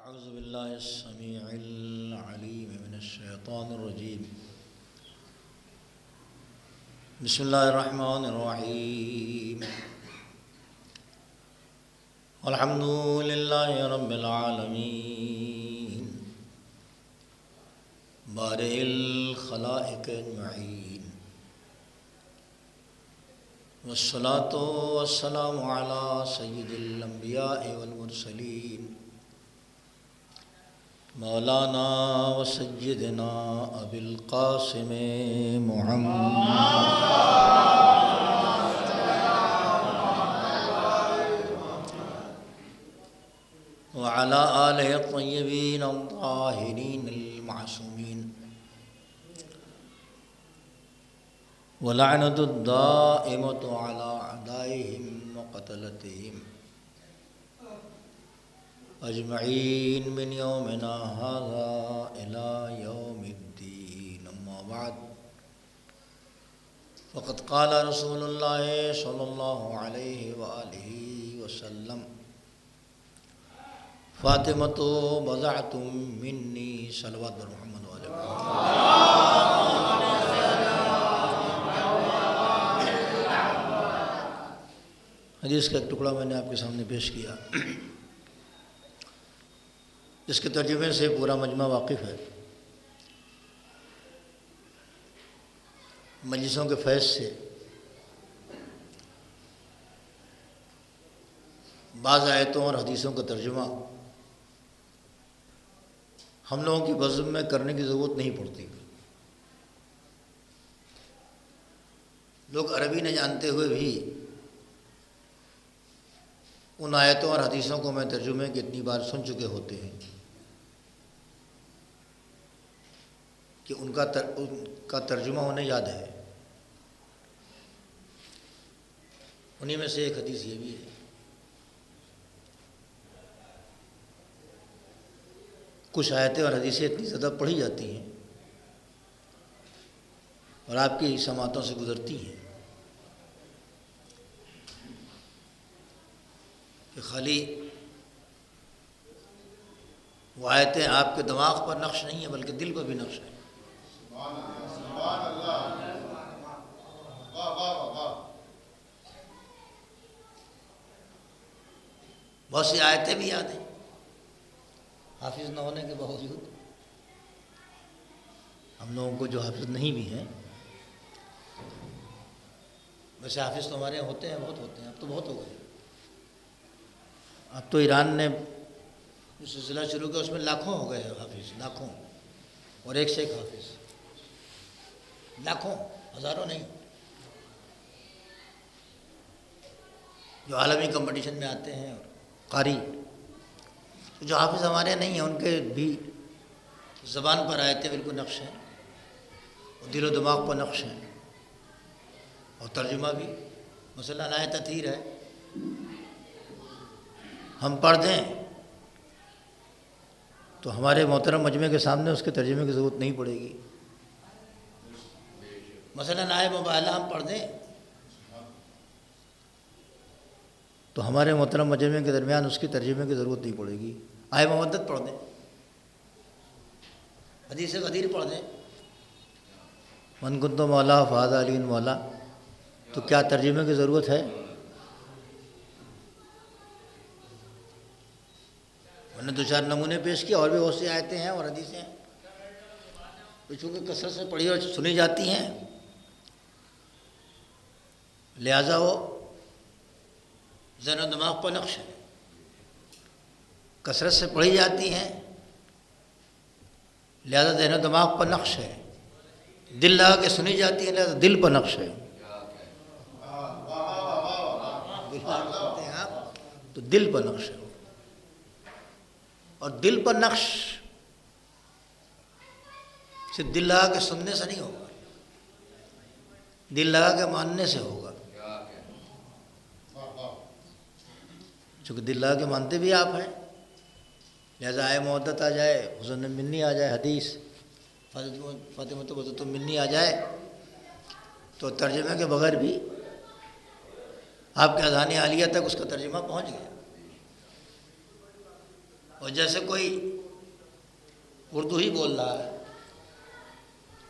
أعوذ بالله السميع العليم من الشيطان الرجيم. بسم الله الرحمن الرحيم. والحمد لله رب العالمين بارئ الخلائق أجمعين، والصلاة والسلام على سيد الأنبياء والمرسلين مولانا وسيدنا أبي القاسم محمد وعلى آله الطيبين الطاهرين المعصومين، ولعنة الدائمة على أعدائهم وقتلتهم أجمعين من يومنا هذا إلى يوم الدين. أما بعد، فقد قال رسول الله صلى الله عليه وآله وسلم: فاطمة بضعة مني. صلوات بر محمد وآل محمد. حدیث کا ایک ٹکڑا میں نے آپ کے سامنے پیش کیا، جس کے ترجمے سے پورا مجمع واقف ہے. مجلسوں کے فیض سے بعض آیتوں اور حدیثوں کا ترجمہ ہم لوگوں کی بزم میں کرنے کی ضرورت نہیں پڑتی. لوگ عربی نہ جانتے ہوئے بھی ان آیتوں اور حدیثوں کو میں ترجمے کی اتنی بار سن چکے ہوتے ہیں کہ ان کا ترجمہ انہیں یاد ہے. انہی میں سے ایک حدیث یہ بھی ہے: کچھ آیتیں اور حدیثیں اتنی زیادہ پڑھی جاتی ہیں اور آپ کی سماعتوں سے گزرتی ہیں کہ خالی وہ آیتیں آپ کے دماغ پر نقش نہیں ہیں بلکہ دل پر بھی نقش ہیں. بہت سی آیتیں بھی یاد ہیں حافظ نہ ہونے کے باوجود. ہم لوگوں کو جو حافظ نہیں بھی ہیں، ویسے حافظ تو ہمارے یہاں ہوتے ہیں، بہت ہوتے ہیں. اب تو بہت ہو گئے. اب تو ایران نے جو سلسلہ شروع کیا اس میں لاکھوں ہو گئے حافظ، لاکھوں، اور ایک سے ایک حافظ، لاکھوں، ہزاروں نہیں، جو عالمی کمپٹیشن میں آتے ہیں. اور قاری جو حافظ ہمارے نہیں ہیں، ان کے بھی زبان پر آیتیں بالکل نقش ہیں اور دل و دماغ پر نقش ہیں، اور ترجمہ بھی. مثلا آیت تطہیر ہے، ہم پڑھ دیں تو ہمارے محترم مجمع کے سامنے اس کے ترجمے کی ضرورت نہیں پڑے گی. مثلا آیت مباہلہ ہم پڑھ دیں تو ہمارے محترم مجمع کے درمیان اس کی ترجمے کی ضرورت نہیں پڑے گی. آیت مودت پڑھ دیں، حدیث غدیر پڑھ دیں، من کنت مولا فہذا علی مولا، تو کیا ترجمے کی ضرورت ہے؟ میں نے دو چار نمونے پیش کیا، اور بھی بہت سی آیتیں ہیں اور حدیثیں ہیں تو چونکہ کثرت سے پڑھی اور سنی جاتی ہیں، لہٰذا وہ ذہن و دماغ پر نقش ہے. کثرت سے پڑھی جاتی ہیں لہذا ذہن و دماغ پر نقش ہے. دل لگا کے سنی جاتی ہے لہذا دل پر نقش ہے. دل لگا کے سنتے ہیں آپ تو دل پر نقش ہے. اور دل پر نقش صرف دل لگا کے سننے سے نہیں ہوگا، دل لگا کے ماننے سے ہوگا. چونکہ دل لگا کے مانتے بھی آپ ہیں، لہذا آئے محدت آ جائے، حسن منی آ جائے، حدیث فاطمہ تو منی آ جائے تو ترجمے کے بغیر بھی آپ کے اذان عالیہ تک اس کا ترجمہ پہنچ گیا. اور جیسے کوئی اردو ہی بول رہا ہے،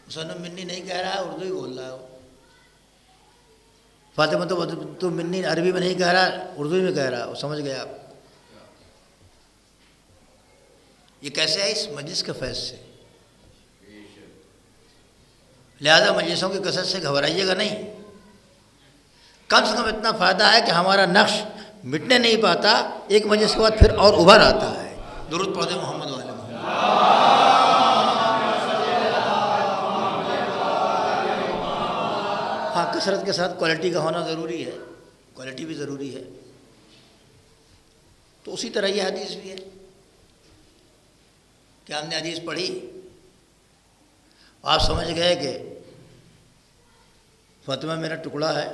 حسین منی نہیں کہہ رہا ہے، اردو ہی بول رہا ہے وہ، فاطمہ تو منی عربی میں نہیں کہہ رہا، اردو ہی میں کہہ رہا ہے، وہ سمجھ گیا آپ۔ یہ کیسے ہے؟ اس مجلس کے فیض سے۔ لہذا مجلسوں کی کثرت سے گھبرائیے گا نہیں، کم سے کم اتنا فائدہ ہے کہ ہمارا نقش مٹنے نہیں پاتا، ایک مجلس کے بعد پھر اور ابھر آتا ہے۔ درود پڑھ دیں محمد والے محمد۔ ہاں، کثرت کے ساتھ کوالٹی کا ہونا ضروری ہے، کوالٹی بھی ضروری ہے۔ تو اسی طرح یہ حدیث بھی ہے کہ ہم نے حدیث پڑھی، آپ سمجھ گئے کہ فاطمہ میرا ٹکڑا ہے،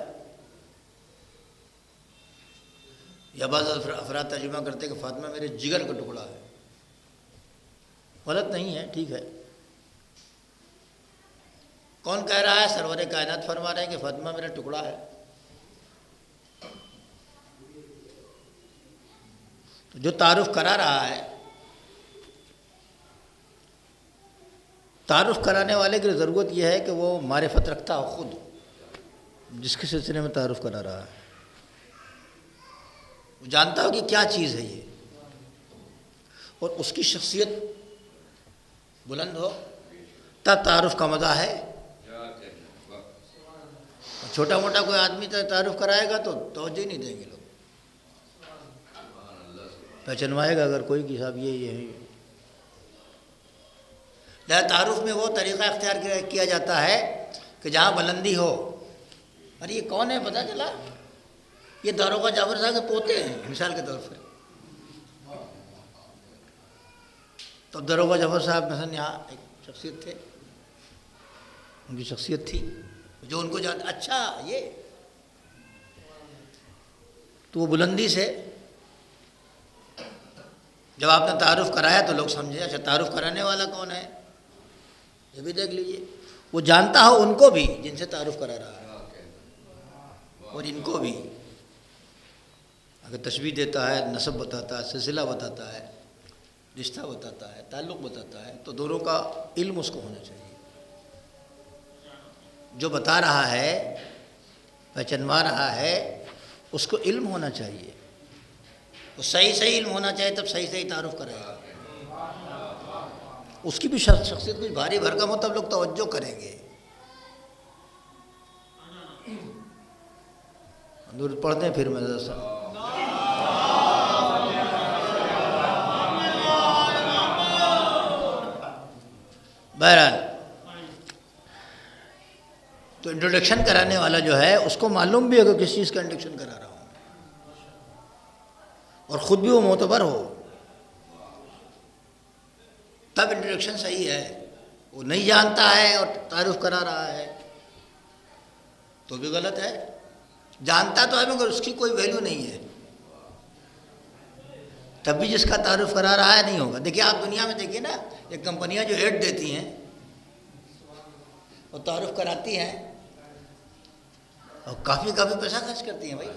یا بعض افراد ترجمہ کرتے کہ فاطمہ میرے جگر کا ٹکڑا ہے۔ غلط نہیں ہے، ٹھیک ہے۔ کون کہہ رہا ہے؟ سرور کائنات فرما رہے ہیں کہ فاطمہ میرا ٹکڑا ہے۔ تو جو تعارف کرا رہا ہے، تعارف کرانے والے کی ضرورت یہ ہے کہ وہ معرفت رکھتا ہو خود، جس کے سلسلے میں تعارف کرا رہا ہے، وہ جانتا ہو کہ کیا چیز ہے یہ، اور اس کی شخصیت بلند ہو، تب تعارف کا مزہ ہے۔ چھوٹا موٹا کوئی آدمی تعارف کرائے گا تو توجہ ہی نہیں دیں گے لوگ، پہچنوائے گا اگر کوئی کہ صاحب یہ ہے۔ لہذا تعارف میں وہ طریقہ اختیار کیا جاتا ہے کہ جہاں بلندی ہو۔ ارے یہ کون ہے پتہ چلا؟ یہ داروغہ جعفر صاحب کے پوتے ہیں مثال کے طور پر۔ تو داروغہ جعفر صاحب مثلا یہاں ایک شخصیت تھے، ان کی شخصیت تھی جو ان کو جانتا، اچھا یہ تو وہ بلندی سے جب آپ نے تعارف کرایا تو لوگ سمجھے اچھا تعارف کرانے والا کون ہے، یہ بھی دیکھ لیجئے۔ وہ جانتا ہو ان کو بھی جن سے تعارف کرا رہا ہے، اور ان کو بھی اگر تشبیہ دیتا ہے، نسب بتاتا ہے، سلسلہ بتاتا ہے، رشتہ بتاتا ہے، تعلق بتاتا ہے، تو دونوں کا علم اس کو ہونا چاہیے۔ جو بتا رہا ہے، پہچنوا رہا ہے، اس کو علم ہونا چاہیے، وہ صحیح علم ہونا چاہیے، تب صحیح تعارف کرے گا۔ اس کی بھی شخصیت کچھ بھاری بھرکم ہو تب لوگ توجہ کریں گے۔ درود پڑھتے ہیں پھر میں ذرا بہرحال تو انٹروڈکشن کرانے والا جو ہے اس کو معلوم بھی ہوگا کس چیز کا انٹروڈکشن کرا رہا ہوں، اور خود بھی وہ معتبر ہو، تب انٹروڈکشن صحیح ہے۔ وہ نہیں جانتا ہے اور تعارف کرا رہا ہے تو بھی غلط ہے۔ جانتا تو ہے مگر اس کی کوئی ویلیو نہیں ہے، تب بھی جس کا تعارف کرا رہا ہے نہیں ہوگا۔ دیکھیے آپ دنیا میں دیکھیے نا، یہ کمپنیاں جو ایڈ دیتی ہیں اور تعارف کراتی ہیں اور کافی پیسہ خرچ کرتی ہیں۔ بھائی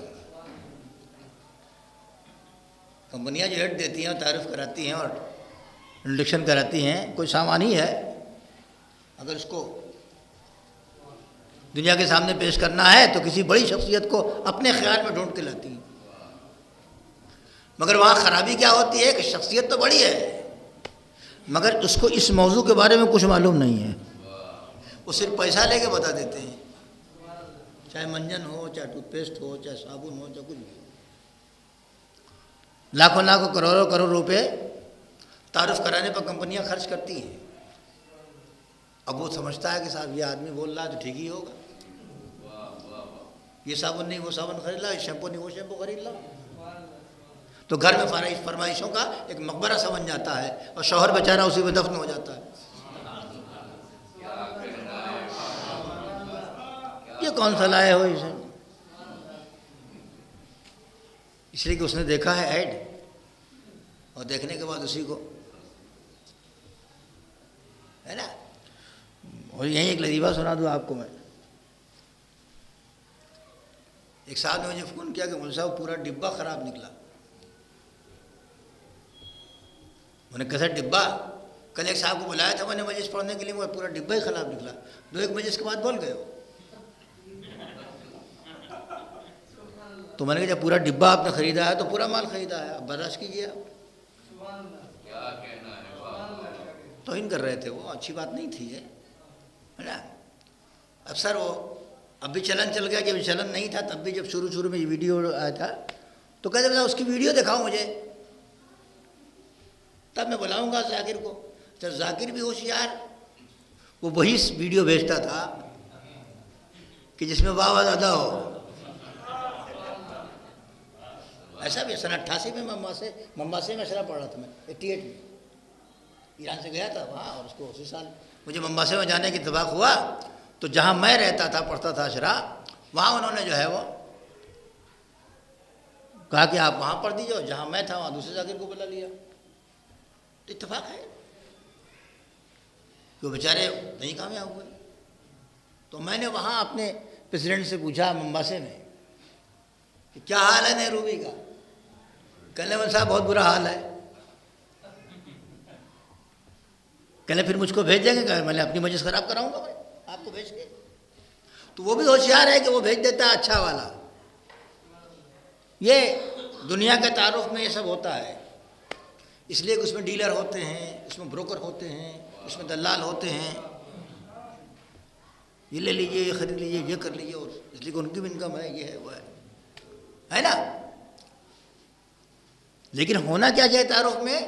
کمپنیاں جو ایڈ دیتی ہیں اور تعارف کراتی ہیں اور انٹروڈکشن کراتی ہیں، کوئی سامان ہی ہے، اگر اس کو دنیا کے سامنے پیش کرنا ہے تو کسی بڑی شخصیت کو اپنے خیال میں ڈھونڈ کے لاتی ہیں، مگر وہاں خرابی کیا ہوتی ہے کہ شخصیت تو بڑی ہے مگر اس کو اس موضوع کے بارے میں کچھ معلوم نہیں ہے، وہ صرف پیسہ لے کے بتا دیتے ہیں، چاہے منجن ہو، چاہے ٹوتھ پیسٹ ہو، چاہے صابن ہو، چاہے کچھ بھی، لاکھوں کروڑوں روپے تعارف کرانے پر کمپنیاں خرچ کرتی ہیں۔ اب وہ سمجھتا ہے کہ صاحب یہ آدمی بول رہا ہے تو ٹھیک ہی ہوگا، یہ صابن نہیں وہ صابن خرید لا، یہ شیمپو نہیں وہ شیمپو خرید لا، تو گھر میں فرمائشوں کا ایک مقبرہ سا بن جاتا ہے اور شوہر بیچارہ اسی میں دفن ہو جاتا ہے۔ یہ کون سا لائے ہو اسے؟ اس لیے کہ اس نے دیکھا ہے ایڈ، اور دیکھنے کے بعد اسی کو ہے نا۔ اور یہیں ایک لطیفہ سنا دوں آپ کو میں۔ ایک صاحب نے مجھے فون کیا کہ مولوی صاحب پورا ڈبہ خراب نکلا، انہیں کیسا ڈبہ. کل ایک صاحب کو بلایا تھا میں نے مجلس پڑھنے کے لیے، وہ پورا ڈبہ ہی خراب نکلا. ایک مجلس کے بعد بول گئے ہو. تو میں نے کہا جب پورا ڈبہ آپ نے خریدا ہے تو پورا مال خریدا ہے، اب برداشت کیجیے آپ. توہین کر رہے تھے، وہ اچھی بات نہیں تھی یہ، ہے نا. اب سر وہ اب بھی چلن چل گیا، جب چلن نہیں تھا تب بھی جب شروع میں یہ ویڈیو آیا تھا تو کہتے ہیں اس کی ویڈیو دکھاؤ مجھے، تب میں بلاؤں گا ذاکر کو. تو ذاکر بھی ہوشیار، وہ وہی ویڈیو بھیجتا تھا کہ جس میں واہ زیادہ ہو. ایسا بھی سن 88 میں ممباسے میں شرح پڑھ رہا تھا میں، 88 میں ایران سے گیا تھا وہاں، اور اس کو اسی سال مجھے ممباسے میں جانے کی اتفاق ہوا. تو جہاں میں رہتا تھا پڑھتا تھا شرح، وہاں انہوں نے جو ہے وہ کہا کہ آپ وہاں پڑھ دیجیے، اور جہاں میں تھا وہاں دوسرے ذاکر کو بلا لیا. تو اتفاق ہے کہ وہ بیچارے نہیں کامیاب ہوئے. تو میں نے وہاں اپنے پریزیڈنٹ سے پوچھا ممباسے میں کہ کیا حال ہے نیروبی کا. کہنے من صاحب بہت برا حال ہے. کہنے پھر مجھ کو بھیج دیں گے؟ کہ میں نے اپنی مجلس خراب کراؤں گا میں آپ کو بھیج کے. تو وہ بھی ہوشیار ہے کہ وہ بھیج دیتا ہے اچھا والا. یہ دنیا کے تعارف میں یہ سب ہوتا ہے، اس لیے کہ اس میں ڈیلر ہوتے ہیں، اس میں بروکر ہوتے ہیں، اس میں دلال ہوتے ہیں. یہ لے لیجئے، یہ خرید لیجئے، یہ کر لیجئے، اور اس لیے کہ ان کی بھی انکم ہے، یہ ہے وہ ہے نا. لیکن ہونا کیا چاہیے تعارف میں؟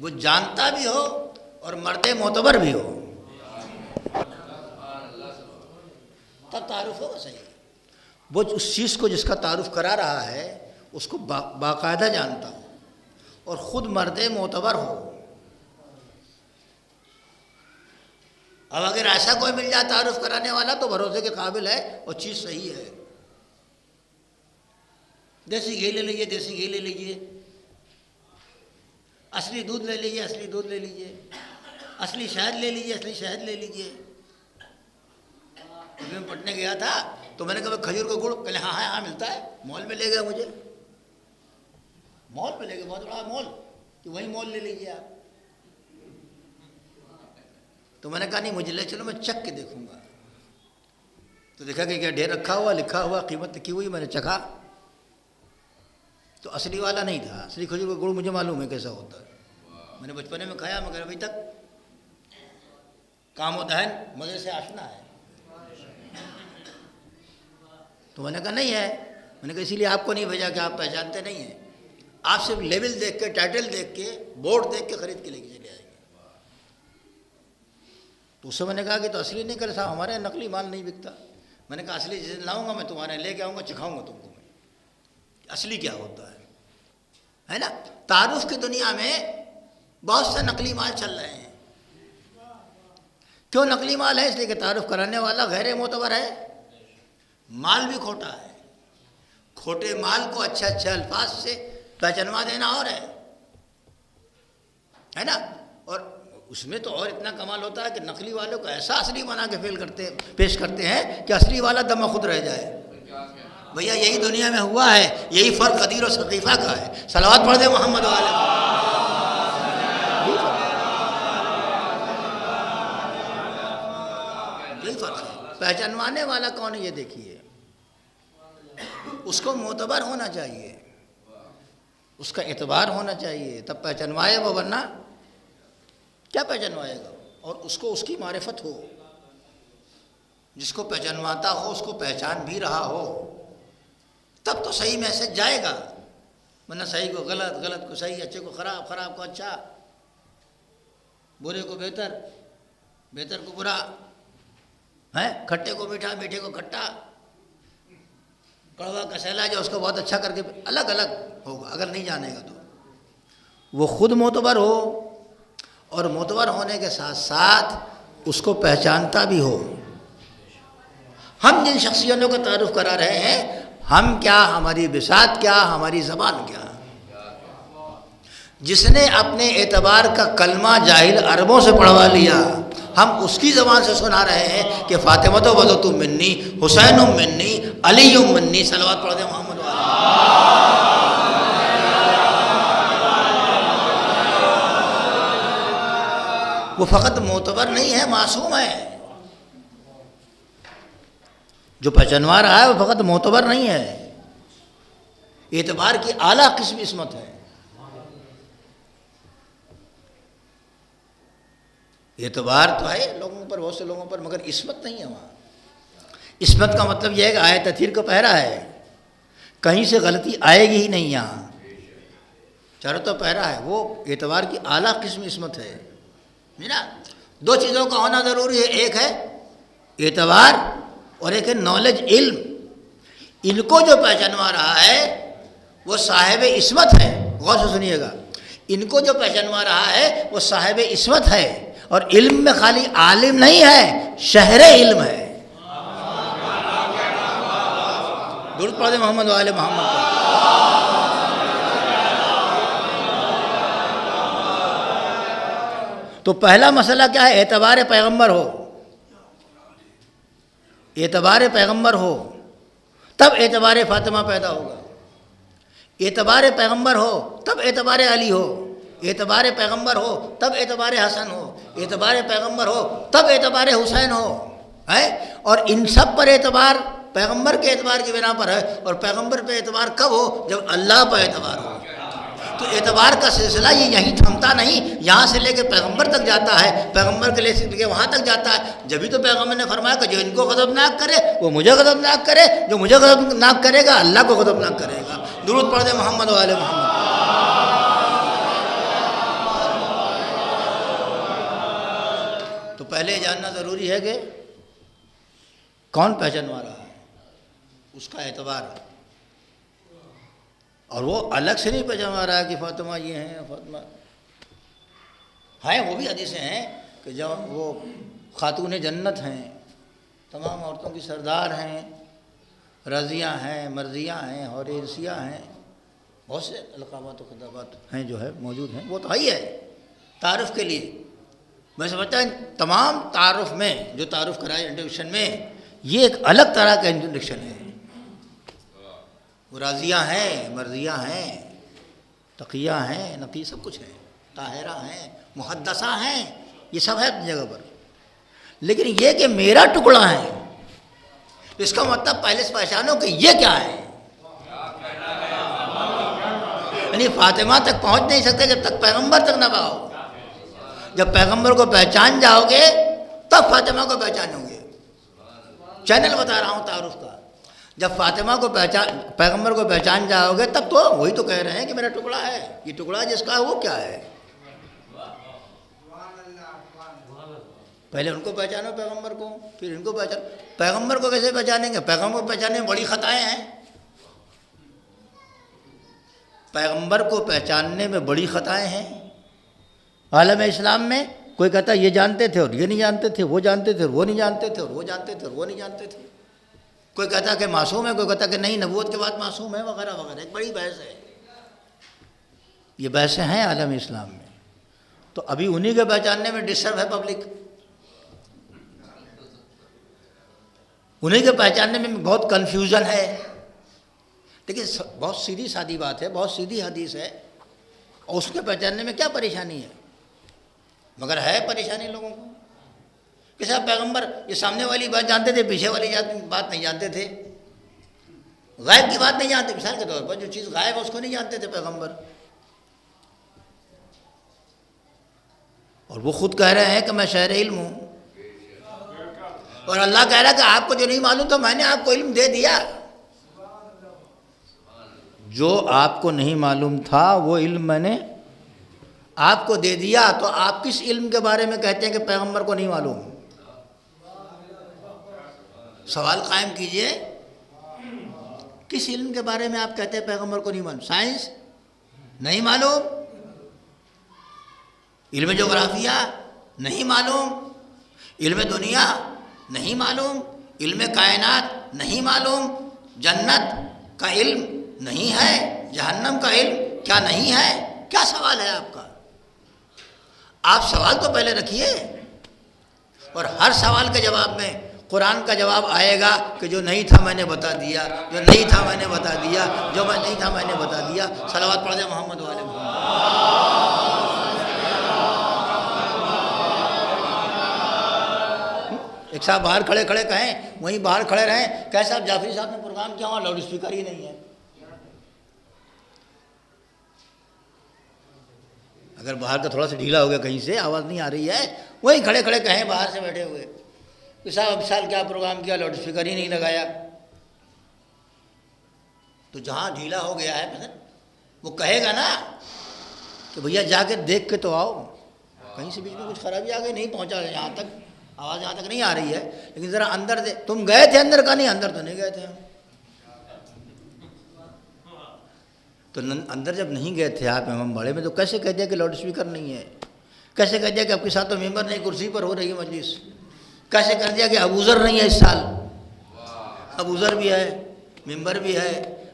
وہ جانتا بھی ہو اور مرد معتبر بھی ہو، تب تعارف ہوگا صحیح. وہ اس چیز کو جس کا تعارف کرا رہا ہے اس کو باقاعدہ جانتا ہو اور خود مرد معتبر ہو. اب اگر ایسا کوئی مل جائے تعارف کرانے والا تو بھروسے کے قابل ہے اور چیز صحیح ہے. دیسی گھی لے لیجیے، دیسی گھی لے لیجیے، اصلی دودھ لے لیجیے، اصلی دودھ لے لیجیے، اصلی شہد لے لیجیے، اصلی شہد لے لیجیے. میں پٹنے گیا تھا تو میں نے کہا کھجور کا گڑ، کہنے ہاں ہاں ملتا ہے. مال میں لے گیا، مجھے مال میں لے گیا، بہت بڑا مال، کہ وہی مال لے لیجیے آپ. تو میں نے کہا نہیں مجھے لے چلو، میں چکھ کے دیکھوں گا. تو دیکھا کہ کیا ڈھیر رکھا ہوا، لکھا ہوا، قیمت لکھی ہوئی. میں نے چکھا تو اصلی والا نہیں تھا. اصلی کھجور کا گڑ مجھے معلوم ہے کیسا ہوتا ہے، میں نے بچپنے میں کھایا، مگر ابھی تک کام و دہن مزے سے آشنا ہے. تو میں نے کہا نہیں ہے. میں نے کہا اسی لیے آپ کو نہیں بھیجا کہ آپ پہچانتے نہیں ہیں. آپ صرف لیبل دیکھ کے، ٹائٹل دیکھ کے، بورڈ دیکھ کے خرید کے لے کے چلے آئیں گے. تو اس سے میں نے کہا کہ تو اصلی نہیں کرے صاحب، ہمارے یہاں نقلی مال نہیں بکتا. میں نے کہا اصلی جس دن لاؤں گا میں تمہارے یہاں لے کے آؤں گا، چکھاؤں گا تم کو میں اصلی کیا ہوتا ہے نا. تعارف کی دنیا میں بہت سے نقلی مال چل رہے ہیں. کیوں نقلی مال ہے؟ اس لیے کہ تعارف کرانے والا غیر معتبر ہے، مال بھی کھوٹا ہے. کھوٹے مال کو اچھے اچھے الفاظ سے پہچانوا دینا اور ہے نا. اور اس میں تو اور اتنا کمال ہوتا ہے کہ نقلی والوں کو ایسا اصلی بنا کے پیش کرتے ہیں کہ اصلی والا دم خود رہ جائے. بھیا یہی دنیا میں ہوا ہے، یہی فرق قدیر و ثقیفہ کا ہے. صلوات پڑھ دے محمد والے. یہی فرق ہے. پہچانوانے والا کون ہے یہ دیکھیے. اس کو معتبر ہونا چاہیے، اس کا اعتبار ہونا چاہیے، تب پہچانوائے وہ، ورنہ کیا پہچانوائے گا. اور اس کو اس کی معرفت ہو، جس کو پہچانواتا ہو اس کو پہچان بھی رہا ہو، تب تو صحیح میسج جائے گا. ورنہ صحیح کو غلط، غلط کو صحیح، اچھے کو خراب، خراب کو اچھا، برے کو بہتر، بہتر کو برا، ہے کھٹے کو میٹھا، میٹھے کو کھٹا، کڑوا کا سیلا جو اس کو بہت اچھا کر کے الگ الگ ہوگا. اگر نہیں جانے گا تو وہ خود معتبر ہو، اور معتبر ہونے کے ساتھ ساتھ اس کو پہچانتا بھی ہو. ہم جن شخصیتوں کا تعارف کرا رہے ہیں، ہم کیا، ہماری بساط کیا، ہماری زبان کیا. جس نے اپنے اعتبار کا کلمہ جاہل عربوں سے پڑھوا لیا، ہم اس کی زبان سے سنا رہے ہیں کہ فاطمہ تو بدت منی، حسین منی، علی منی. صلوات پڑھ دے محمد والے. وہ فقط معتبر نہیں ہے، معصوم ہے. جو پہچانوا رہا ہے وہ فقط معتبر نہیں ہے، اعتبار کی اعلیٰ قسم عصمت ہے. اعتبار تو ہے لوگوں پر، بہت سے لوگوں پر، مگر عصمت نہیں ہے وہاں. عصمت کا مطلب یہ ہے کہ آیت تطہیر کا پہرا ہے، کہیں سے غلطی آئے گی ہی نہیں. یہاں چاروں تو پہرا ہے، وہ اعتبار کی اعلیٰ قسم عصمت ہے نا. دو چیزوں کا ہونا ضروری ہے، ایک ہے اعتبار اور ایک ہے نالج، علم. ان کو جو پہچانوا رہا ہے وہ صاحب عصمت ہے. غور سے سنیے گا، ان کو جو پہچانوا رہا ہے وہ صاحب عصمت ہے، اور علم میں خالی عالم نہیں ہے، شہر علم ہے. درود پڑھ دیں محمد وآل محمد پر. تو پہلا مسئلہ کیا ہے؟ اعتبار پیغمبر ہو. اعتبار پیغمبر ہو تب اعتبار فاطمہ پیدا ہوگا. اعتبار پیغمبر ہو تب اعتبار علی ہو. اعتبار پیغمبر ہو تب اعتبار حسن ہو. اعتبار پیغمبر ہو تب اعتبار حسین ہو. اور ان سب پر اعتبار پیغمبر کے اعتبار کی بنا پر ہے. اور پیغمبر پہ اعتبار کب ہو؟ جب اللہ پر اعتبار ہو. تو اعتبار کا سلسلہ یہ یہیں تھمتا نہیں، یہاں سے لے کے پیغمبر تک جاتا ہے، پیغمبر کے لے کے وہاں تک جاتا ہے. جبھی تو پیغمبر نے فرمایا کہ جو ان کو غضبناک کرے وہ مجھے غضبناک کرے، جو مجھے غضبناک کرے گا اللہ کو غضبناک کرے گا. درود پڑھ دیں محمد و آل محمد. تو پہلے جاننا ضروری ہے کہ کون پہچانوا رہا ہے، اس کا اعتبار. اور وہ الگ سے نہیں پہچانوا رہا ہے کہ فاطمہ یہ ہیں، فاطمہ ہیں. وہ بھی حدیثیں ہیں کہ جب وہ خاتون جنت ہیں، تمام عورتوں کی سردار ہیں، رضیہ ہیں، مرضیہ ہیں، حوریثیہ ہیں، بہت سے القابات و خطابات ہیں جو ہے موجود ہیں. وہ تو ہی ہے تعارف کے لیے. میں سمجھتا ہوں تمام تعارف میں جو تعارف کرایا انٹروڈکشن میں، یہ ایک الگ طرح کا انٹروڈکشن ہے. وہ راضیہ ہیں، مرضیہ ہیں، تقیہ ہیں، نقی، سب کچھ ہے، طاہرہ ہیں، محدثہ ہیں، یہ سب ہے اپنی جگہ پر. لیکن یہ کہ میرا ٹکڑا ہے، تو اس کا مطلب پہلے سے پہچانو کہ یہ کیا ہے. یعنی فاطمہ تک پہنچ نہیں سکتے جب تک پیغمبر تک نہ پاؤ. جب پیغمبر کو پہچان جاؤ گے تب فاطمہ کو پہچانو گے. چینل بتا رہا ہوں تعارف کا. جب فاطمہ کو پیغمبر کو پہچان جاؤ گے تب تو وہی تو کہہ رہے ہیں کہ میرا ٹکڑا ہے. یہ ٹکڑا جس کا ہے وہ کیا ہے؟ پہلے ان کو پہچانو پیغمبر کو، پھر ان کو پہچانو. پیغمبر کو کیسے پہچانیں گے؟ پیغمبر کو پہچاننے میں بڑی خطائیں ہیں. پیغمبر کو پہچاننے میں بڑی خطائیں ہیں. عالم اسلام میں کوئی کہتا ہے یہ جانتے تھے اور یہ نہیں جانتے تھے، وہ جانتے تھے اور وہ نہیں جانتے تھے، اور وہ جانتے تھے اور وہ نہیں جانتے تھے. کوئی کہتا ہے کہ معصوم ہے، کوئی کہتا ہے کہ نہیں نبوت کے بعد معصوم ہے، وغیرہ وغیرہ. ایک بڑی بحث ہے. یہ بحثیں ہیں عالم اسلام میں. تو ابھی انہی کے پہچاننے میں ڈسٹرب ہے پبلک. انہی کے پہچاننے میں بہت کنفیوژن ہے. لیکن بہت سیدھی سادی بات ہے، بہت سیدھی حدیث ہے، اور اس کے پہچاننے میں کیا پریشانی ہے؟ مگر ہے پریشانی لوگوں کو کہ صاحب پیغمبر یہ سامنے والی بات جانتے تھے، پیچھے والی بات نہیں جانتے تھے، غائب کی بات نہیں جانتے. مثال کے طور پر جو چیز غائب ہے اس کو نہیں جانتے تھے پیغمبر. اور وہ خود کہہ رہے ہیں کہ میں شہر علم ہوں، اور اللہ کہہ رہا ہے کہ آپ کو جو نہیں معلوم تھا میں نے آپ کو علم دے دیا. جو آپ کو نہیں معلوم تھا وہ علم میں نے آپ کو دے دیا. تو آپ کس علم کے بارے میں کہتے ہیں کہ پیغمبر کو نہیں معلوم؟ سوال قائم کیجئے، کس علم کے بارے میں آپ کہتے ہیں پیغمبر کو نہیں معلوم؟ سائنس نہیں معلوم، علم جغرافیہ نہیں معلوم، علم دنیا نہیں معلوم، علم کائنات نہیں معلوم، جنت کا علم نہیں ہے، جہنم کا علم کیا نہیں ہے؟ کیا سوال ہے آپ کا؟ آپ سوال تو پہلے رکھیے. اور ہر سوال کے جواب میں قرآن کا جواب آئے گا کہ جو نہیں تھا میں نے بتا دیا، جو نہیں تھا میں نے بتا دیا، جو میں نہیں تھا میں نے بتا دیا. صلوات پڑھ دیں محمد و آل محمد. ایک صاحب باہر کھڑے کھڑے کہیں، وہیں باہر کھڑے رہیں، کہ صاحب جعفری صاحب نے پروگرام کیا، وہاں لاؤڈ اسپیکر ہی نہیں ہے۔ اگر باہر کا تھوڑا سا ڈھیلا ہو گیا، کہیں سے آواز نہیں آ رہی ہے، وہیں کھڑے کھڑے کہیں باہر سے بیٹھے ہوئے کہ صاحب اب سال کیا پروگرام کیا، لاؤڈ اسپیکر ہی نہیں لگایا۔ تو جہاں ڈھیلا ہو گیا ہے مثلا، وہ کہے گا نا کہ بھیا جا کے دیکھ کے تو آؤ، کہیں سے بیچ میں کچھ خرابی آ گئی، نہیں پہنچا یہاں تک، آواز یہاں تک نہیں آ رہی ہے، لیکن ذرا اندر دے، تم گئے تھے اندر کا؟ نہیں، اندر تو نہیں گئے تھے ہم۔ تو اندر جب نہیں گئے تھے آپ امام باڑے میں، تو کیسے کہہ دیا کہ لاؤڈ اسپیکر نہیں ہے؟ کیسے کہہ دیا کہ آپ کے ساتھ تو ممبر نہیں، کرسی پر ہو رہی ہے مجلس؟ کیسے کر دیا کہ ابوذر نہیں ہے اس سال؟ ابوذر بھی ہے، ممبر بھی ہے،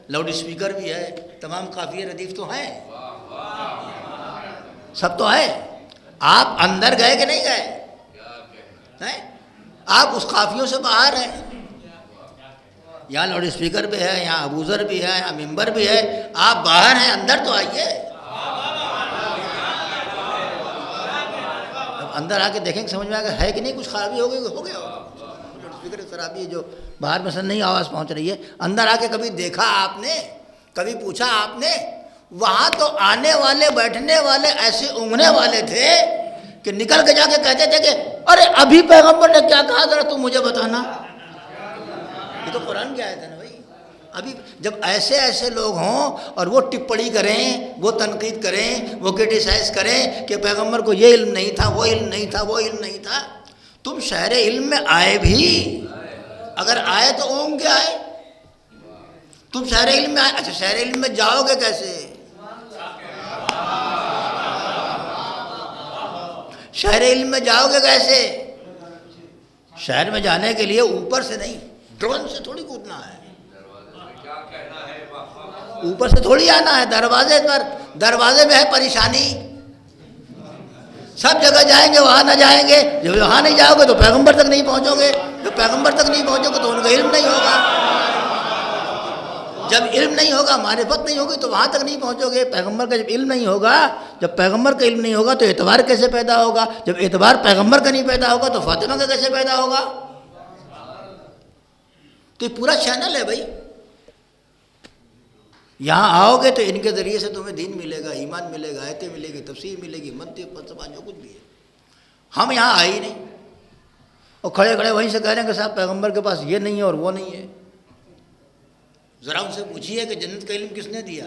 لاؤڈ اسپیکر بھی ہے، تمام قافیہ ردیف تو ہیں، سب تو ہے۔ آپ اندر گئے کہ نہیں گئے؟ آپ اس قافیوں سے باہر ہیں، یہاں لاؤڈ اسپیکر بھی ہے، یہاں ابوذر بھی ہے، یہاں ممبر بھی ہے، آپ باہر ہیں، اندر تو آئیے۔ اب اندر آ کے دیکھیں گے، سمجھ میں آ گیا ہے کہ نہیں، کچھ خرابی ہو گئی، ہو گیا لاؤڈ اسپیکر کی خرابی ہے جو باہر مثلا نہیں آواز پہنچ رہی ہے۔ اندر آ کے کبھی دیکھا آپ نے، کبھی پوچھا آپ نے؟ وہاں تو آنے والے بیٹھنے والے ایسے اونگنے والے تھے کہ نکل کے جا کے کہتے تھے کہ ارے ابھی پیغمبر نے کیا کہا، ذرا تم مجھے بتانا۔ یہ تو قرآن کی آیت ہے نا بھائی۔ ابھی جب ایسے ایسے لوگ ہوں اور وہ ٹپڑی کریں، وہ تنقید کریں، وہ کرٹیسائز کریں کہ پیغمبر کو یہ علم نہیں تھا، وہ علم نہیں تھا، وہ علم نہیں تھا، تم شہر علم میں آئے بھی، اگر آئے تو اونگ کے آئے، تم شہر علم میں آئے، اچھا شہر علم میں جاؤ گے کیسے؟ شہر علم میں جاؤ گے کیسے؟ شہر میں جانے کے لیے اوپر سے نہیں، ڈرون سے تھوڑی کودنا ہے، اوپر سے تھوڑی آنا ہے، دروازے پر، دروازے میں ہے پریشانی۔ سب جگہ جائیں گے، وہاں نہ جائیں گے، جب وہاں نہیں جاؤ گے تو پیغمبر تک نہیں پہنچو گے، جب پیغمبر تک نہیں پہنچو گے تو ان کا علم نہیں ہوگا، جب علم نہیں ہوگا، معرفت نہیں ہوگی تو وہاں تک نہیں پہنچو گے۔ پیغمبر کا جب علم نہیں ہوگا، جب پیغمبر کا علم نہیں ہوگا تو اعتبار کیسے پیدا ہوگا؟ جب اعتبار پیغمبر کا نہیں پیدا ہوگا تو فاطمہ کا کیسے پیدا ہوگا؟ تو یہ پورا چینل ہے بھائی۔ یہاں آؤ گے تو ان کے ذریعے سے تمہیں دین ملے گا، ایمان ملے گا، آیتیں ملے گی، تفسیر ملے گی، منطق فلسفہ جو کچھ بھی ہے۔ ہم یہاں آئے ہی نہیں، اور کھڑے کھڑے وہیں سے کہہ رہے ہیں کہ صاحب پیغمبر کے پاس یہ نہیں ہے اور وہ نہیں ہے۔ ذرا ان سے پوچھیے کہ جنت کا علم کس نے دیا؟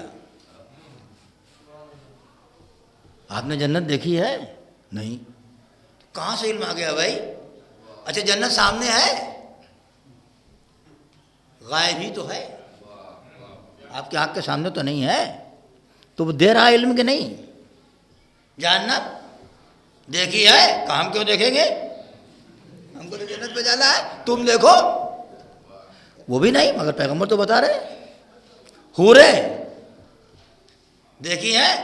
آپ نے جنت دیکھی ہے؟ نہیں۔ کہاں سے علم آ گیا بھائی؟ اچھا جنت سامنے ہے، غائب ہی تو ہے، آپ کے آنکھ کے سامنے تو نہیں ہے، تو وہ دے رہا ہے علم کہ نہیں؟ جہنم دیکھی ہے، کہ ہم کیوں دیکھیں گے؟ ہم کو تو جنت پہ جانا ہے، تم دیکھو۔ وہ بھی نہیں، مگر پیغمبر تو بتا رہے۔ حوریں دیکھی ہیں؟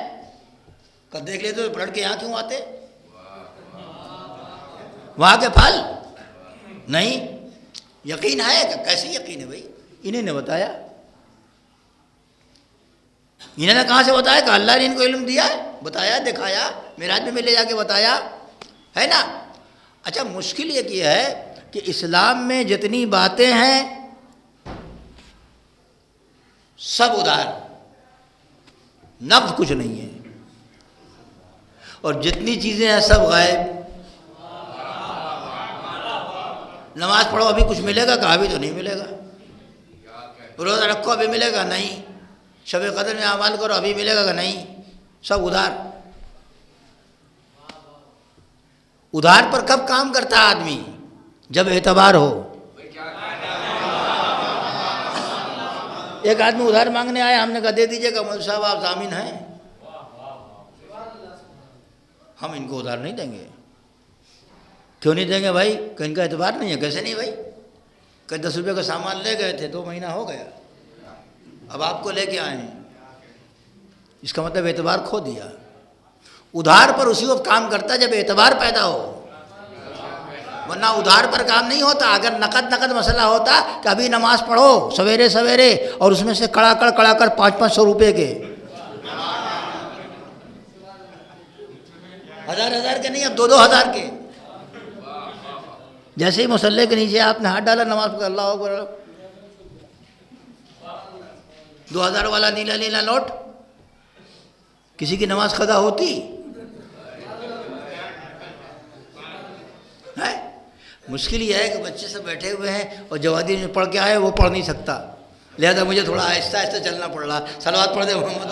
کب دیکھ لیتے تو پلٹ کے یہاں کیوں آتے؟ وہاں کے پھل نہیں، یقین ہے کہ کیسے یقین ہے بھائی؟ انہیں نے بتایا، انہوں نے کہاں سے بتایا؟ کہ اللہ نے ان کو علم دیا ہے، بتایا، دکھایا، معراج میں لے جا کے بتایا ہے نا۔ اچھا مشکل یہ ہے کہ اسلام میں جتنی باتیں ہیں سب ادھار، نفس کچھ نہیں ہے، اور جتنی چیزیں ہیں سب غائب۔ نماز پڑھو ابھی کچھ ملے گا؟ کہا ابھی تو نہیں ملے گا۔ روزہ رکھو ابھی ملے گا؟ نہیں۔ شب قدر میں اعمال کرو ابھی ملے گا کہ نہیں؟ سب ادھار۔ ادھار پر کب کام کرتا ہے آدمی؟ جب اعتبار ہو۔ ایک آدمی ادھار مانگنے آیا، ہم نے کہا دے دیجیے گا، مولوی صاحب آپ ضامن ہیں، ہم ان کو ادھار نہیں دیں گے۔ کیوں نہیں دیں گے بھائی؟ کہ ان کا اعتبار نہیں ہے۔ کیسے نہیں بھائی؟ کہ 10 روپے کا سامان لے گئے تھے، 2 مہینہ ہو گیا، اب آپ کو لے کے آئے ہیں، اس کا مطلب اعتبار کھو دیا۔ ادھار پر اسی وقت کام کرتا ہے جب اعتبار پیدا ہو، ورنہ ادھار پر کام نہیں ہوتا۔ اگر نقد مسئلہ ہوتا کہ ابھی نماز پڑھو سویرے سویرے، اور اس میں سے کڑا کر 500 روپے کے، 1000 کے نہیں، اب 2000 کے، جیسے ہی مصلی کے نیچے آپ نے ہاتھ ڈالا نماز پڑھ اللہ اکبر، 2000 والا نیلا نیلا نوٹ، کسی کی نماز قضا ہوتی ہے؟ مشکل یہ ہے کہ بچے سب بیٹھے ہوئے ہیں اور جو آدمی میں پڑھ کے آئے وہ پڑھ نہیں سکتا، لہذا مجھے تھوڑا آہستہ آہستہ چلنا پڑ رہا. صلوات پڑھ دے محمد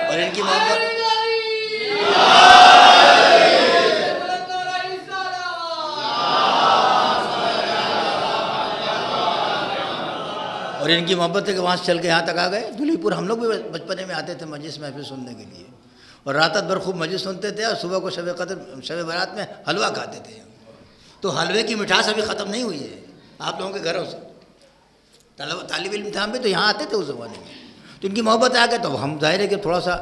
اور ان کی محبت اور ان کی محبت ہے کہ وہاں سے چل کے یہاں تک آ گئے. دھولی پور ہم لوگ بھی بچپنے میں آتے تھے مجلس محفل سننے کے لیے، اور رات بھر خوب مجلس سنتے تھے، اور صبح کو شب قدر شب برات میں حلوہ کھاتے تھے. تو حلوے کی مٹھاس ابھی ختم نہیں ہوئی ہے آپ لوگوں کے گھروں سے. طالب علم تھے ہم بھی تو یہاں آتے تھے اس زمانے میں، تو ان کی محبت آ گئے تو ہم ظاہر ہے کہ تھوڑا سا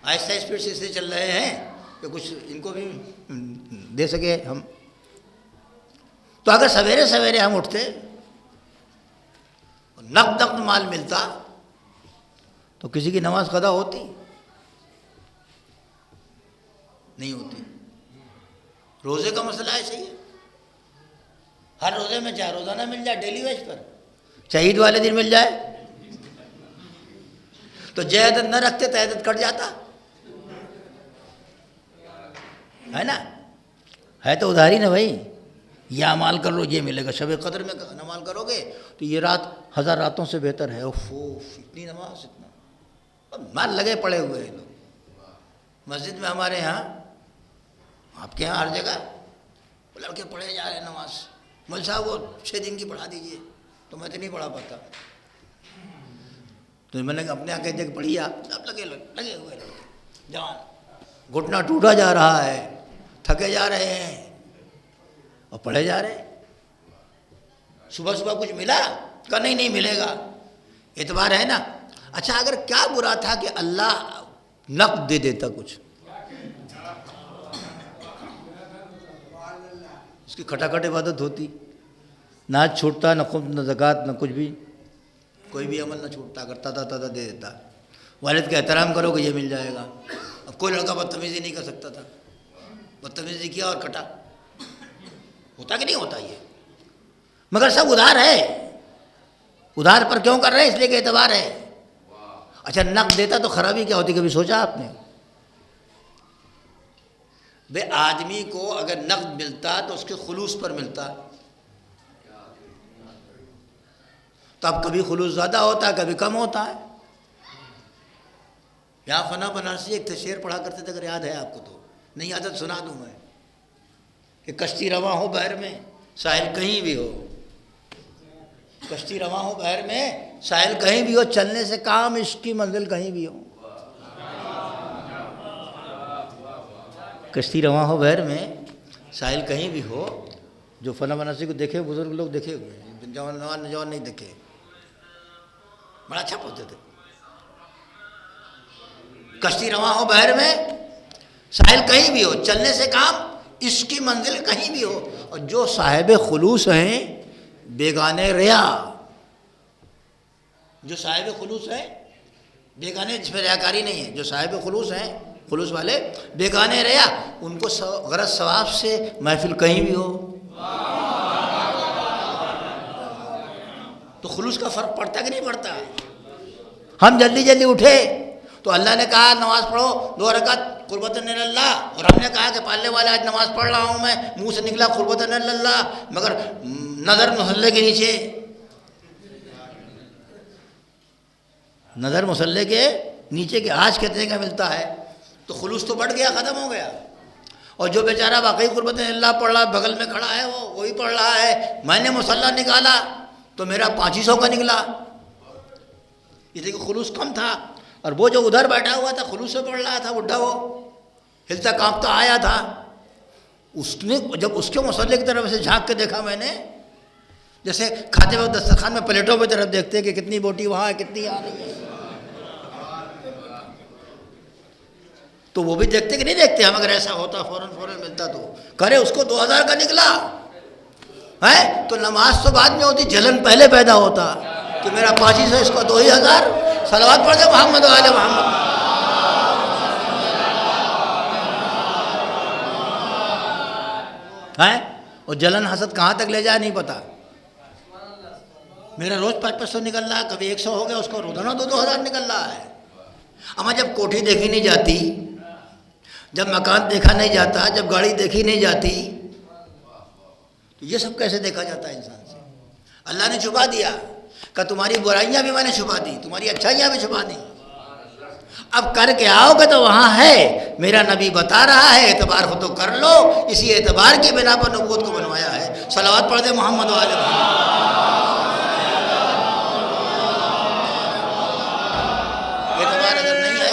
آہستہ اسپیڈ سے اس لیے چل رہے ہیں کہ کچھ ان کو بھی دے سکے ہم. تو اگر سویرے سویرے ہم اٹھتے، نقد نقد مال ملتا، تو کسی کی نماز قضا ہوتی نہیں ہوتی. روزے کا مسئلہ ایسے ہی ہے، ہر روزے میں چاہے روزانہ مل جائے ڈیلی ویج پر، چاہے عید والے دن مل جائے، تو جے عدد نہ رکھتے تو عدد کٹ جاتا ہے نا. ہے تو ادھاری نا بھائی، یہ اعمال کر لو یہ ملے گا. شب قدر میں نماز کرو گے تو یہ رات 1000 راتوں سے بہتر ہے. اتنی نماز، اتنا مال لگے پڑے ہوئے ہیں لوگ. مسجد میں ہمارے یہاں، آپ کے یہاں ہر جگہ وہ لڑکے پڑھے جا رہے ہیں نماز. مول صاحب وہ 6 دن کی پڑھا دیجئے، تو میں تو نہیں پڑھا پاتا. تو میں نے اپنے یہاں کہتے کہ پڑھیے آپ، سب لگے ہوئے لڑکے جوان. گھٹنا ٹوٹا جا رہا ہے، تھکے جا رہے ہیں اور پڑھے جا رہے ہیں. صبح صبح کچھ ملا کہ نہیں ملے گا، اعتبار ہے نا. اچھا اگر کیا برا تھا کہ اللہ نقد دے دیتا کچھ، اس کی کھٹاکھٹ عبادت ہوتی، نہ چھوٹتا، نہ خود، نہ زکوٰۃ، نہ کچھ بھی، کوئی بھی عمل نہ چھوٹتا. اگر تادا دے دیتا. والد کا احترام کرو کہ یہ مل جائے گا. اب کوئی لڑکا بدتمیزی نہیں کر سکتا تھا، بدتمیزی کیا اور کٹا. ہوتا کہ نہیں ہوتا یہ؟ مگر سب ادھار ہے. ادھار پر کیوں کر رہے ہیں؟ اس لیے کہ اعتبار ہے. اچھا نقد دیتا تو خرابی کیا ہوتی، کبھی سوچا آپ نے؟ بے آدمی کو اگر نقد ملتا تو اس کے خلوص پر ملتا. تو اب کبھی خلوص زیادہ ہوتا ہے، کبھی کم ہوتا ہے. یہاں فنا بنارسی ایک شعر پڑھا کرتے تھے، اگر یاد ہے آپ کو تو، نہیں یاد ہے سنا دوں میں، کہ کشتی رواں ہو بحر میں ساحل کہیں بھی ہو. کشتی رواں ہو بحر میں ساحل کہیں بھی ہو، چلنے سے کام عشق کی منزل کہیں بھی ہو. کشتی رواں ہو بحر میں ساحل کہیں بھی ہو. جو فنا بنارسی کو دیکھے بزرگ لوگ دیکھے ہوئے ہیں، نوجوان نہیں دیکھے. بڑا اچھا پوچھتے تھے. کشتی رواں ہو بحر میں ساحل کہیں بھی ہو، چلنے سے کام عشق کی منزل کہیں بھی ہو. اور جو صاحب خلوص ہیں بیگانے ریا، جو صاحب خلوص ہیں بیگانے، جس میں ریاکاری نہیں ہے، جو صاحب خلوص ہیں، خلوص والے بیگانے ریا، ان کو غرض ثواب سے محفل کہیں بھی ہو. تو خلوص کا فرق پڑتا کہ نہیں پڑتا؟ ہم جلدی جلدی اٹھے تو اللہ نے کہا نماز پڑھو 2 رکعت قربتاً اللہ، اور ہم نے کہا کہ پالنے والا آج نماز پڑھ رہا ہوں میں، منہ سے نکلا قربتاً اللہ، مگر نظر مصلی کے نیچے، نظر مصلی کے نیچے کے آج کتنے کا ملتا ہے. تو خلوص تو بڑھ گیا، ختم ہو گیا. اور جو بیچارہ واقعی قربتاً اللہ پڑھ رہا، بغل میں کھڑا ہے وہی پڑھ رہا ہے، میں نے مصلی نکالا تو میرا 500 کا نکلا. یہ دیکھو خلوص کم تھا. اور وہ جو ادھر بیٹھا ہوا تھا خلوص سے پڑھ رہا تھا، بڈھا وہ ہلتا کانپتا آیا تھا، اس نے جب اس کے مصلی کی طرف سے جھانک کے دیکھا میں نے، جیسے کھاتے وقت دسترخوان میں پلیٹوں پہ طرف دیکھتے کہ کتنی بوٹی وہاں ہے کتنی یہاں نہیں ہے، تو وہ بھی دیکھتے کہ نہیں دیکھتے ہم؟ اگر ایسا ہوتا فوراً ملتا تو کرے اس کو 2000 کا نکلا ہے تو نماز تو بعد میں ہوتی، جلن پہلے پیدا ہوتا کہ میرا 500 اس کو 2000. صلوات پڑھ دے محمد و آل محمد. ہے اور جلن حسد کہاں تک لے جائے نہیں پتا. میرا روز 500 نکل رہا ہے, کبھی 100 ہو گیا, اس کو روزانہ 2,000 نکل رہا ہے. اما جب کوٹھی دیکھی نہیں جاتی, جب مکان دیکھا نہیں جاتا, جب گاڑی دیکھی نہیں جاتی, تو یہ سب کیسے دیکھا جاتا ہے انسان سے؟ اللہ نے چھپا دیا کہ تمہاری برائیاں بھی میں نے چھپا دی, تمہاری اچھائیاں بھی چھپا دی. اب کر کے آؤ گے تو وہاں ہے. میرا نبی بتا رہا ہے اعتبار ہو تو کر لو. اسی اعتبار کی بنا پر نبوت کو بنوایا ہے. صلوات پڑھ دے محمد و آل محمد. اعتبار اگر نہیں ہے,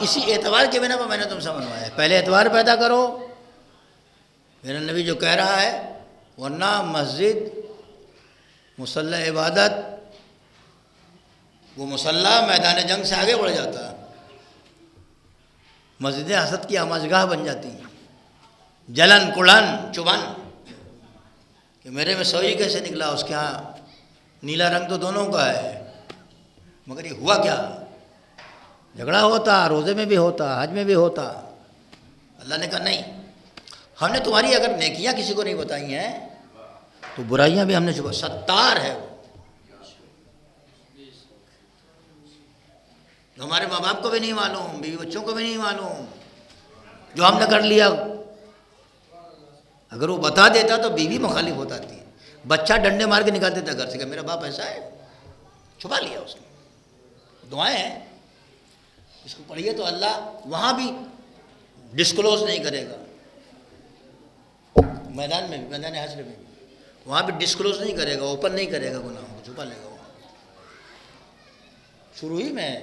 اسی اعتبار کے بنا پر میں نے تم سے بنوایا ہے. پہلے اعتبار پیدا کرو. میرا نبی جو کہہ رہا ہے, ورنہ مسجد مصلی عبادت, وہ مصلی میدان جنگ سے آگے بڑھ جاتا. مسجد حسد کی آماجگاہ بن جاتی. جلن کڑن چبھن کہ میرے میں سوئی کیسے نکلا, اس کے ہاں نیلا رنگ تو دونوں کا ہے, مگر یہ ہوا کیا؟ جھگڑا ہوتا, روزے میں بھی ہوتا, حج میں بھی ہوتا. اللہ نے کہا نہیں, ہم نے تمہاری اگر نیکیاں کسی کو نہیں بتائی ہیں تو برائیاں بھی ہم نے چھپا. ستار ہے وہ, جو ہمارے ماں باپ کو بھی نہیں معلوم, بیوی بچوں کو بھی نہیں معلوم, جو ہم نے کر لیا. اگر وہ بتا دیتا تو بیوی مخالف ہوتا تھی, بچہ ڈنڈے مار کے نکال دیتا گھر سے کہ میرا باپ ایسا ہے. چھپا لیا اس نے. دعائیں ہیں, اس کو پڑھیے تو اللہ وہاں بھی ڈسکلوز نہیں کرے گا. میدان میں بھی, میدان حشر میں بھی, وہاں بھی ڈسکلوز نہیں کرے گا, اوپن نہیں کرے گا گناہوں کو, چھپا لے گا. وہاں شروع ہی میں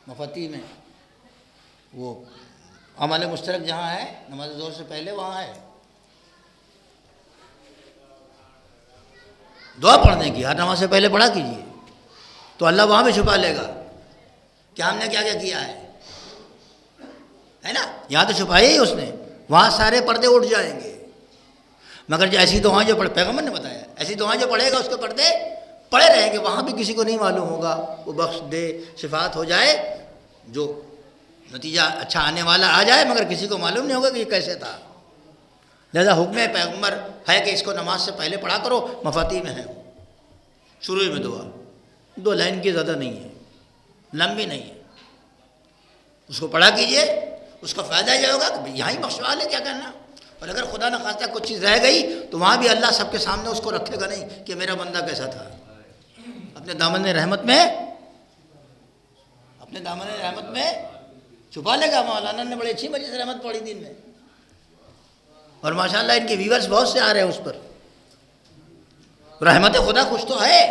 مفتی میں وہ عمل مشترک جہاں ہے نماز ظہر سے پہلے, وہاں ہے دعا پڑھنے کی. ہر نماز سے پہلے پڑھا کیجیے تو اللہ وہاں بھی چھپا لے گا کہ ہم نے کیا کیا کیا ہے نا. یہاں تو چھپایا ہی اس نے, وہاں سارے پردے اٹھ جائیں گے. مگر جو ایسی دعائیں جو پیغمبر نے بتایا, ایسی دعائیں جو پڑھے گا اس کے پردے پڑے رہیں گے. وہاں بھی کسی کو نہیں معلوم ہوگا, وہ بخش دے, شفاعت ہو جائے, جو نتیجہ اچھا آنے والا آ جائے, مگر کسی کو معلوم نہیں ہوگا کہ یہ کیسے تھا. لہذا حکم پیغمبر ہے کہ اس کو نماز سے پہلے پڑھا کرو. مفاتی میں ہے شروع میں دعا, 2 لائن کی زیادہ نہیں ہے, لمبی نہیں ہے. اس کو پڑھا کیجئے, اس کا فائدہ یہ ہوگا کہ یہاں ہی بخشوا لے, کیا کرنا. اور اگر خدا نہ خواستہ کچھ چیز رہ گئی تو وہاں بھی اللہ سب کے سامنے اس کو رکھے گا نہیں کہ میرا بندہ کیسا تھا. اپنے دامن رحمت میں, اپنے دامن رحمت میں چھپا لے گا. مولانا نے بڑی اچھی وجہ سے رحمت پڑھی دن میں, اور ماشاءاللہ ان کے ویورز بہت سے آ رہے ہیں اس پر. رحمت خدا خوش تو ہے,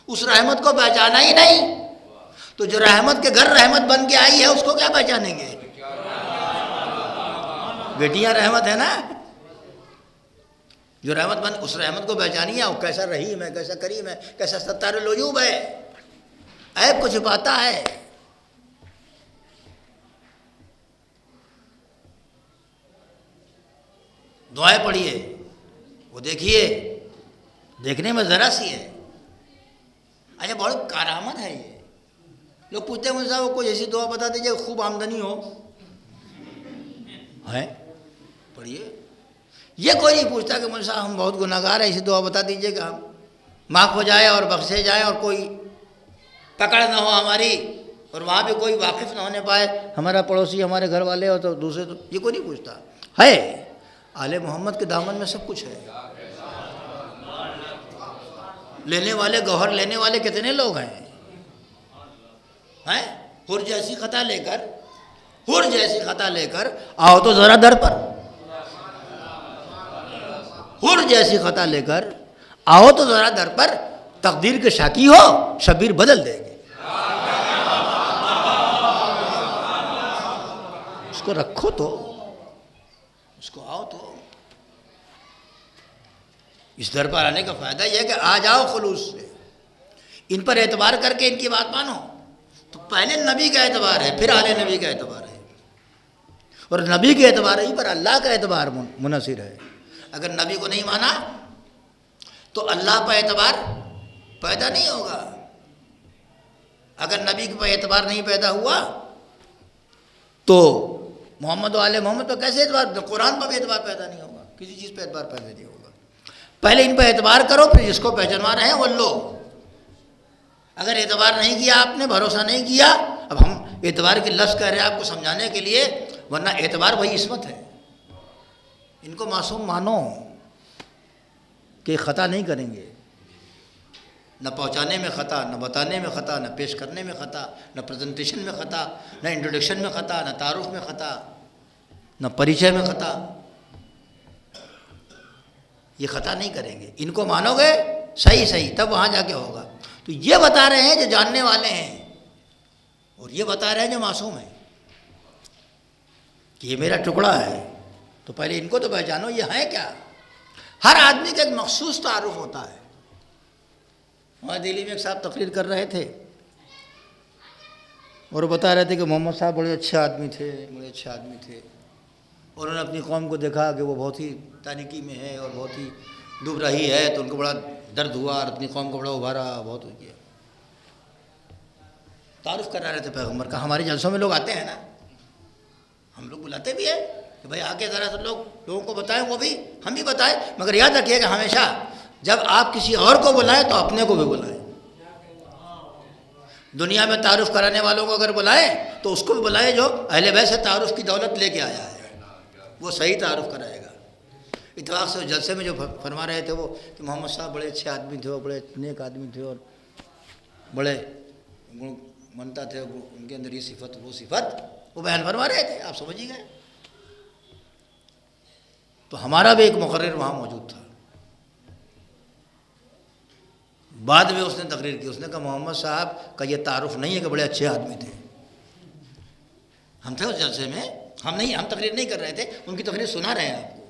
اس رحمت کو پہچانا ہی نہیں تو جو رحمت کے گھر رحمت بن کے آئی ہے اس کو کیا پہچانیں گے. بیٹیاں رحمت ہے نا, جو رحمت بن, اس رحمت کو پہچانیے. وہ کیسا رحیم ہے, کیسا کریم ہے, کیسا ستار العیوب ہے, عیب کو چھپاتا ہے. دعائیں پڑھیے, وہ دیکھیے, دیکھنے میں ذرا سی ہے. اچھا بہت کارآمد ہے یہ. لوگ پوچھتے ہیں مجھ سے, وہ کوئی ایسی دعا بتا دیجیے خوب آمدنی ہو. ہے پڑھیے. یہ کوئی نہیں پوچھتا کہ مجھ سے ہم بہت گناہ گار ہیں, ایسی دعا بتا دیجیے کہ ہم معاف ہو جائے اور بخشے جائیں اور کوئی پکڑ نہ ہو ہماری, اور وہاں بھی کوئی واقف نہ ہونے پائے, ہمارا پڑوسی ہمارے گھر والے ہو تو دوسرے. تو یہ کوئی نہیں پوچھتا ہے. آل محمد کے دامن میں سب کچھ ہے. لینے والے, گوہر لینے والے کتنے لوگ ہیں. حر جیسی خطا لے کر, حر جیسی خطا لے کر آؤ تو ذرا در پر. حر جیسی خطا لے کر آؤ تو ذرا در پر. تقدیر کے شاکی ہو, شبیر بدل دیں گے. اس کو رکھو تو, اس کو آؤ تو. اس در پر آنے کا فائدہ یہ ہے کہ آ جاؤ خلوص سے, ان پر اعتبار کر کے ان کی بات مانو. تو پہلے نبی کا اعتبار ہے, پھر آل نبی کا اعتبار ہے, اور نبی کے اعتبار ہی پر اللہ کا اعتبار منحصر ہے. اگر نبی کو نہیں مانا تو اللہ پر اعتبار پیدا نہیں ہوگا. اگر نبی پر اعتبار نہیں پیدا ہوا تو محمد و آل محمد پر کیسے اعتبار؟ قرآن پر بھی اعتبار پیدا نہیں ہوگا، کسی چیز پہ اعتبار پیدا نہیں ہوگا۔ پہلے ان پہ اعتبار کرو، پھر جس کو پہچانوا رہے ہیں وہ لو۔ اگر اعتبار نہیں کیا، آپ نے بھروسہ نہیں کیا، اب ہم اعتبار کی لفظ کہہ رہے ہیں آپ کو سمجھانے کے لیے، ورنہ اعتبار وہی عصمت ہے۔ ان کو معصوم مانو کہ خطا نہیں کریں گے، نہ پہنچانے میں خطا، نہ بتانے میں خطا، نہ پیش کرنے میں خطا، نہ پریزنٹیشن میں خطا، نہ انٹروڈکشن میں خطا، نہ تعارف میں خطا، نہ پریچے میں خطا۔ یہ خطا نہیں کریں گے، ان کو مانو گے صحیح تب وہاں جا کے ہوگا۔ تو یہ بتا رہے ہیں جو جاننے والے ہیں، اور یہ بتا رہے ہیں جو معصوم ہیں کہ یہ میرا ٹکڑا ہے، تو پہلے ان کو تو پہچانو یہ ہیں کیا۔ ہر آدمی کا ایک مخصوص تعارف ہوتا ہے۔ وہاں دہلی میں ایک صاحب تقریر کر رہے تھے اور بتا رہے تھے کہ محمد صاحب بڑے اچھے آدمی تھے، اور انہوں نے اپنی قوم کو دیکھا کہ وہ بہت ہی تاریکی میں ہے اور بہت ہی ڈوب رہی ہے، تو ان کو بڑا درد ہوا اور اپنی قوم کو بڑا ابھارا، بہت ہو گیا۔ تعارف کرا رہے تھے پیغمبر کا۔ ہمارے جلسوں میں لوگ آتے ہیں نا، ہم لوگ بلاتے بھی ہیں کہ بھائی آ کے ذرا سے لوگوں کو بتائیں، وہ بھی ہم بھی بتائیں، مگر یاد رکھیے کہ ہمیشہ جب آپ کسی اور کو بلائیں تو اپنے کو بھی بلائیں۔ دنیا میں تعارف کرانے والوں کو اگر بلائیں تو اس کو بھی بلائیں جو اہل بیت سے تعارف کی دولت لے کے آیا ہے، وہ صحیح تعارف کرائے گا۔ اتفاق سے جلسے میں جو فرما رہے تھے وہ کہ محمد صاحب بڑے اچھے آدمی تھے، وہ بڑے نیک آدمی تھے اور بڑے گن منتا تھے، ان کے اندر یہ صفت وہ صفت وہ بیان فرما رہے تھے، آپ سمجھ ہی گئے۔ تو ہمارا بھی ایک مقرر وہاں موجود تھا۔ بعد میں اس نے تقریر کی، اس نے کہا محمد صاحب کا یہ تعارف نہیں ہے کہ بڑے اچھے آدمی تھے۔ ہم تھے اس جلسے میں، ہم تقریر نہیں کر رہے تھے، ان کی تقریر سنا رہے ہیں آپ کو۔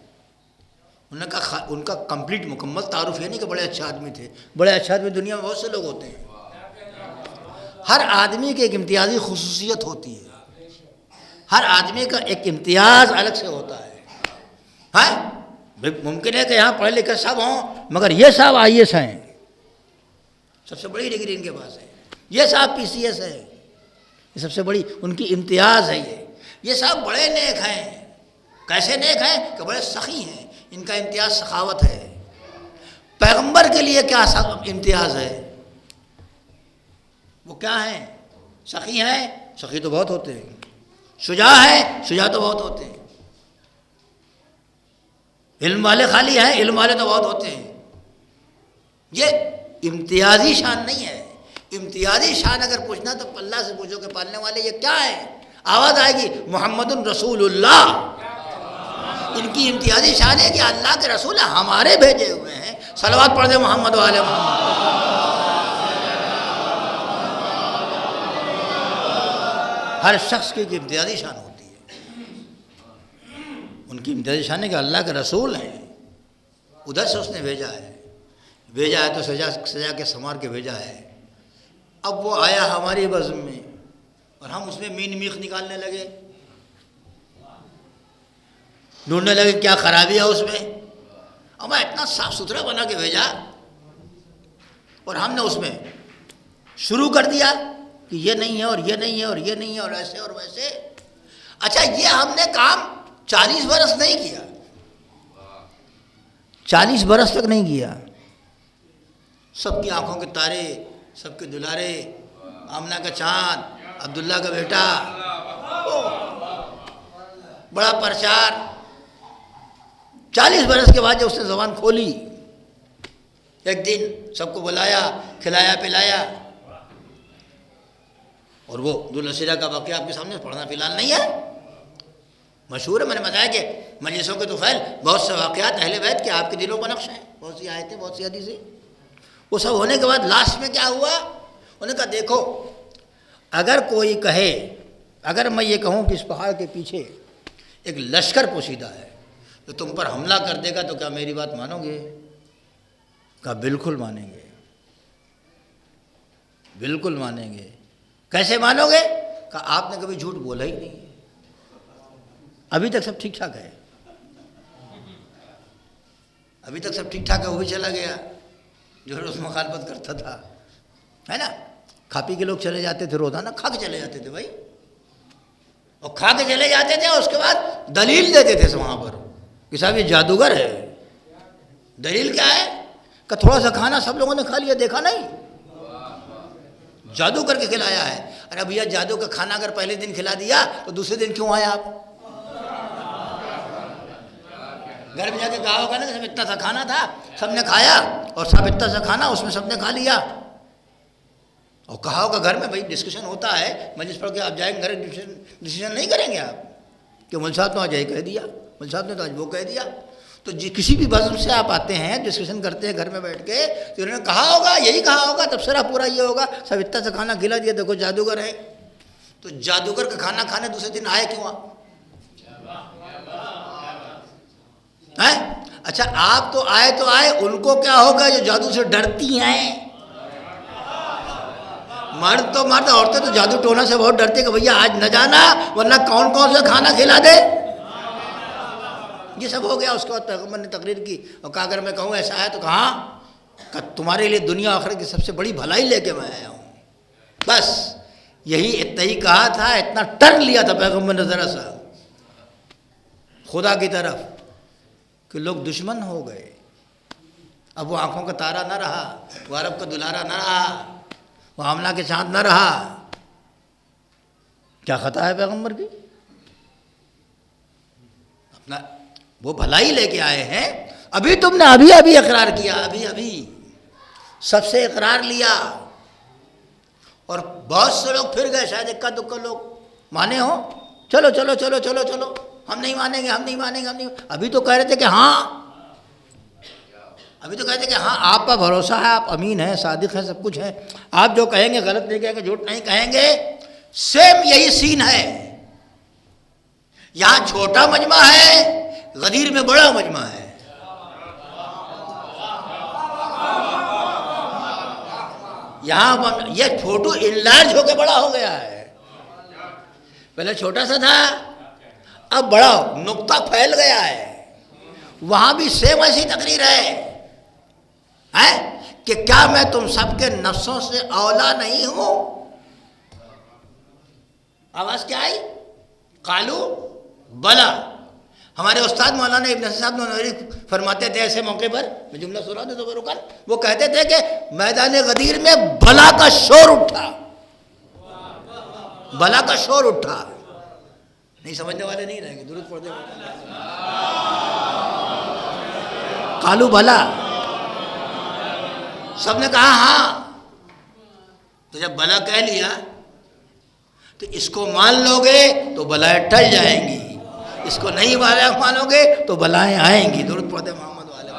انہوں نے کہا ان کا کمپلیٹ مکمل تعارف یہ نہیں کہ بڑے اچھے آدمی تھے۔ بڑے اچھے آدمی دنیا میں بہت سے لوگ ہوتے ہیں، ہر آدمی کی ایک امتیازی خصوصیت ہوتی ہے، ہر آدمی کا ایک امتیاز الگ سے ہوتا ہے۔ ہاں ممکن ہے کہ یہاں پڑھے لکھے سب ہوں، مگر یہ صاحب IAS ہیں، سب سے بڑی ڈگری ان کے پاس ہے، یہ صاحب PCS ہے، یہ سب سے بڑی ان کی امتیاز ہے۔ یہ صاحب بڑے نیک ہیں، کیسے نیک ہیں کہ بڑے سخی ہیں، ان کا امتیاز سخاوت ہے۔ پیغمبر کے لیے کیا امتیاز ہے؟ وہ کیا ہیں؟ سخی ہیں، سخی تو بہت ہوتے ہیں، شجاع ہیں، شجاع تو بہت ہوتے ہیں، علم والے خالی ہیں، علم والے تو بہت ہوتے ہیں۔ یہ امتیازی شان نہیں ہے۔ امتیازی شان اگر پوچھنا تو اللہ سے پوچھو کہ پالنے والے یہ کیا ہے، آواز آئے گی محمد رسول اللہ۔ ان کی امتیازی شان ہے کہ اللہ کے رسول ہمارے بھیجے ہوئے ہیں۔ صلوات پڑھ دے محمد و آل محمد۔ ہر شخص کی ایک امتیازی شان ہوتی ہے، ان کی امتیازی شان ہے کہ اللہ کے رسول ہیں، ادھر سے اس نے بھیجا ہے تو سجا کے سنوار کے بھیجا ہے۔ اب وہ آیا ہماری بزم میں اور ہم اس میں مین میخ نکالنے لگے، ڈھونڈنے لگے کیا خرابی ہے اس میں۔ اب اتنا صاف ستھرا بنا کے بھیجا اور ہم نے اس میں شروع کر دیا کہ یہ نہیں ہے اور یہ نہیں ہے اور یہ نہیں ہے اور ایسے اور ویسے۔ اچھا یہ ہم نے کام 40 برس نہیں کیا، 40 برس تک نہیں کیا۔ سب کی آنکھوں کے تارے، سب کے دلارے، آمنہ کا چاند، عبداللہ کا بیٹا، بڑا پرچار۔ 40 برس کے بعد جب اس نے زبان کھولی، ایک دن سب کو بلایا، کھلایا پلایا، اور وہ ذوالحجہ کا واقعہ آپ کے سامنے پڑھنا فی الحال نہیں ہے، مشہور ہے۔ میں نے بتایا کہ مجلسوں کے تو خیر بہت سے واقعات اہل بیت کے آپ کے دلوں پر نقش ہیں، بہت سی آیتیں، بہت سی حدیثیں۔ وہ سب ہونے کے بعد لاسٹ میں کیا ہوا؟ انہوں نے کہا دیکھو اگر کوئی کہے، اگر میں یہ کہوں کہ اس پہاڑ کے پیچھے ایک لشکر پوشیدہ ہے تو تم پر حملہ کر دے گا تو کیا میری بات مانو گے؟ کہا بالکل مانیں گے، بالکل مانیں گے۔ کیسے مانو گے؟ کہا آپ نے کبھی جھوٹ بولا ہی نہیں، ابھی تک سب ٹھیک ٹھاک ہے، ابھی تک سب ٹھیک ٹھاک ہے، وہ بھی چلا گیا جو روز مخالفت کرتا تھا، ہے نا، کھا پی کے لوگ چلے جاتے تھے روزانہ، کھا کے چلے جاتے تھے بھائی، اور کھا کے چلے جاتے تھے، اور اس کے بعد دلیل دیتے تھے وہاں پر کہ صاحب یہ جادوگر ہے۔ دلیل کیا ہے کہ تھوڑا سا کھانا سب لوگوں نے کھا لیا، دیکھا نہیں، جادو کر کے کھلایا ہے۔ ارے بھیا جادو کا کھانا اگر پہلے دن کھلا دیا تو دوسرے دن کیوں آئے آپ؟ گھر میں جا کے کہا ہوگا نا کہ سب اتنا سا کھانا تھا، سب نے کھایا، اور سب اتنا سا کھانا اس میں سب نے کھا لیا، اور کہا ہوگا گھر میں، بھائی ڈسکشن ہوتا ہے مجلس پڑھ کے، آپ جائیں گھر ڈسکشن نہیں کریں گے آپ کہ مول صاحب نے آج یہ کہہ دیا، مول صاحب نے تو آج وہ کہہ دیا۔ تو کسی بھی بزم سے آپ آتے ہیں، ڈسکشن کرتے ہیں گھر میں بیٹھ کے، تو انہوں نے کہا ہوگا، یہی کہا ہوگا، تبصرہ پورا یہ ہوگا، سب اتنا سا کھانا کھلا دیا، دیکھو جادوگر ہے۔ تو جادوگر کا کھانا کھانے دوسرے دن آئے کیوں آپ؟ اچھا آپ تو آئے، ان کو کیا ہوگا جو جادو سے ڈرتی ہیں؟ مرد تو مرد، عورتیں تو جادو ٹونا سے بہت ڈرتی کہ بھیا آج نہ جانا ورنہ کون کون سا کھانا کھلا دے۔ یہ سب ہو گیا۔ اس کے بعد پیغمبر نے تقریر کی اور کہا اگر میں کہوں ایسا ہے تو کہاں کہ تمہارے لیے دنیا آخرت کی سب سے بڑی بھلائی لے کے میں آیا ہوں۔ بس یہی اتنا ہی کہا تھا، اتنا ٹرن لیا تھا پیغمبر نے ذرا سا خدا کی طرف کہ لوگ دشمن ہو گئے۔ اب وہ آنکھوں کا تارا نہ رہا، وہ عرب کا دلارا نہ رہا، وہ آمنہ کے چاند نہ رہا۔ کیا خطا ہے پیغمبر کی؟ اپنا وہ بھلائی لے کے آئے ہیں۔ ابھی تم نے ابھی اقرار کیا، ابھی سب سے اقرار لیا، اور بہت سے لوگ پھر گئے، شاید اکا دکا لوگ مانے ہوں، چلو چلو چلو چلو چلو ہم نہیں مانیں گے، ہم نہیں مانیں گے، ہم نہیں۔ ابھی تو کہہ رہے تھے کہ ہاں، ابھی تو کہتے ہیں کہ ہاں آپ پر بھروسہ ہے، آپ امین ہیں، صادق ہیں، سب کچھ ہے، آپ جو کہیں گے غلط نہیں کہیں گے، جھوٹ نہیں کہیں گے۔ سیم یہی سین ہے۔ یہاں چھوٹا مجمع ہے، غدیر میں بڑا مجمع ہے۔ یہاں یہ فوٹو انلارج ہو کے بڑا ہو گیا ہے، پہلے چھوٹا سا تھا، اب بڑا نقطہ پھیل گیا ہے۔ وہاں بھی سیم ایسی تقریر ہے کہ کیا میں تم سب کے نفسوں سے اولا نہیں ہوں؟ آواز کیا آئی؟ قالو بلا۔ ہمارے استاد مولانا ابن حسن صاحب نونوری فرماتے تھے ایسے موقع پر، میں جملہ سنا دوں تو رکن، وہ کہتے تھے کہ میدان غدیر میں بلا کا شور اٹھا، بلا کا شور اٹھا۔ نہیں سمجھنے والے نہیں رہیں گے، درود پڑھ دیں۔ قالو بلا، سب نے کہا ہاں۔ تو جب بلا کہہ لیا تو اس کو مان لو گے تو بلائیں ٹل جائیں گی، اس کو نہیں مانو گے تو بلائیں آئیں گی۔ درود پڑھتے محمد والے۔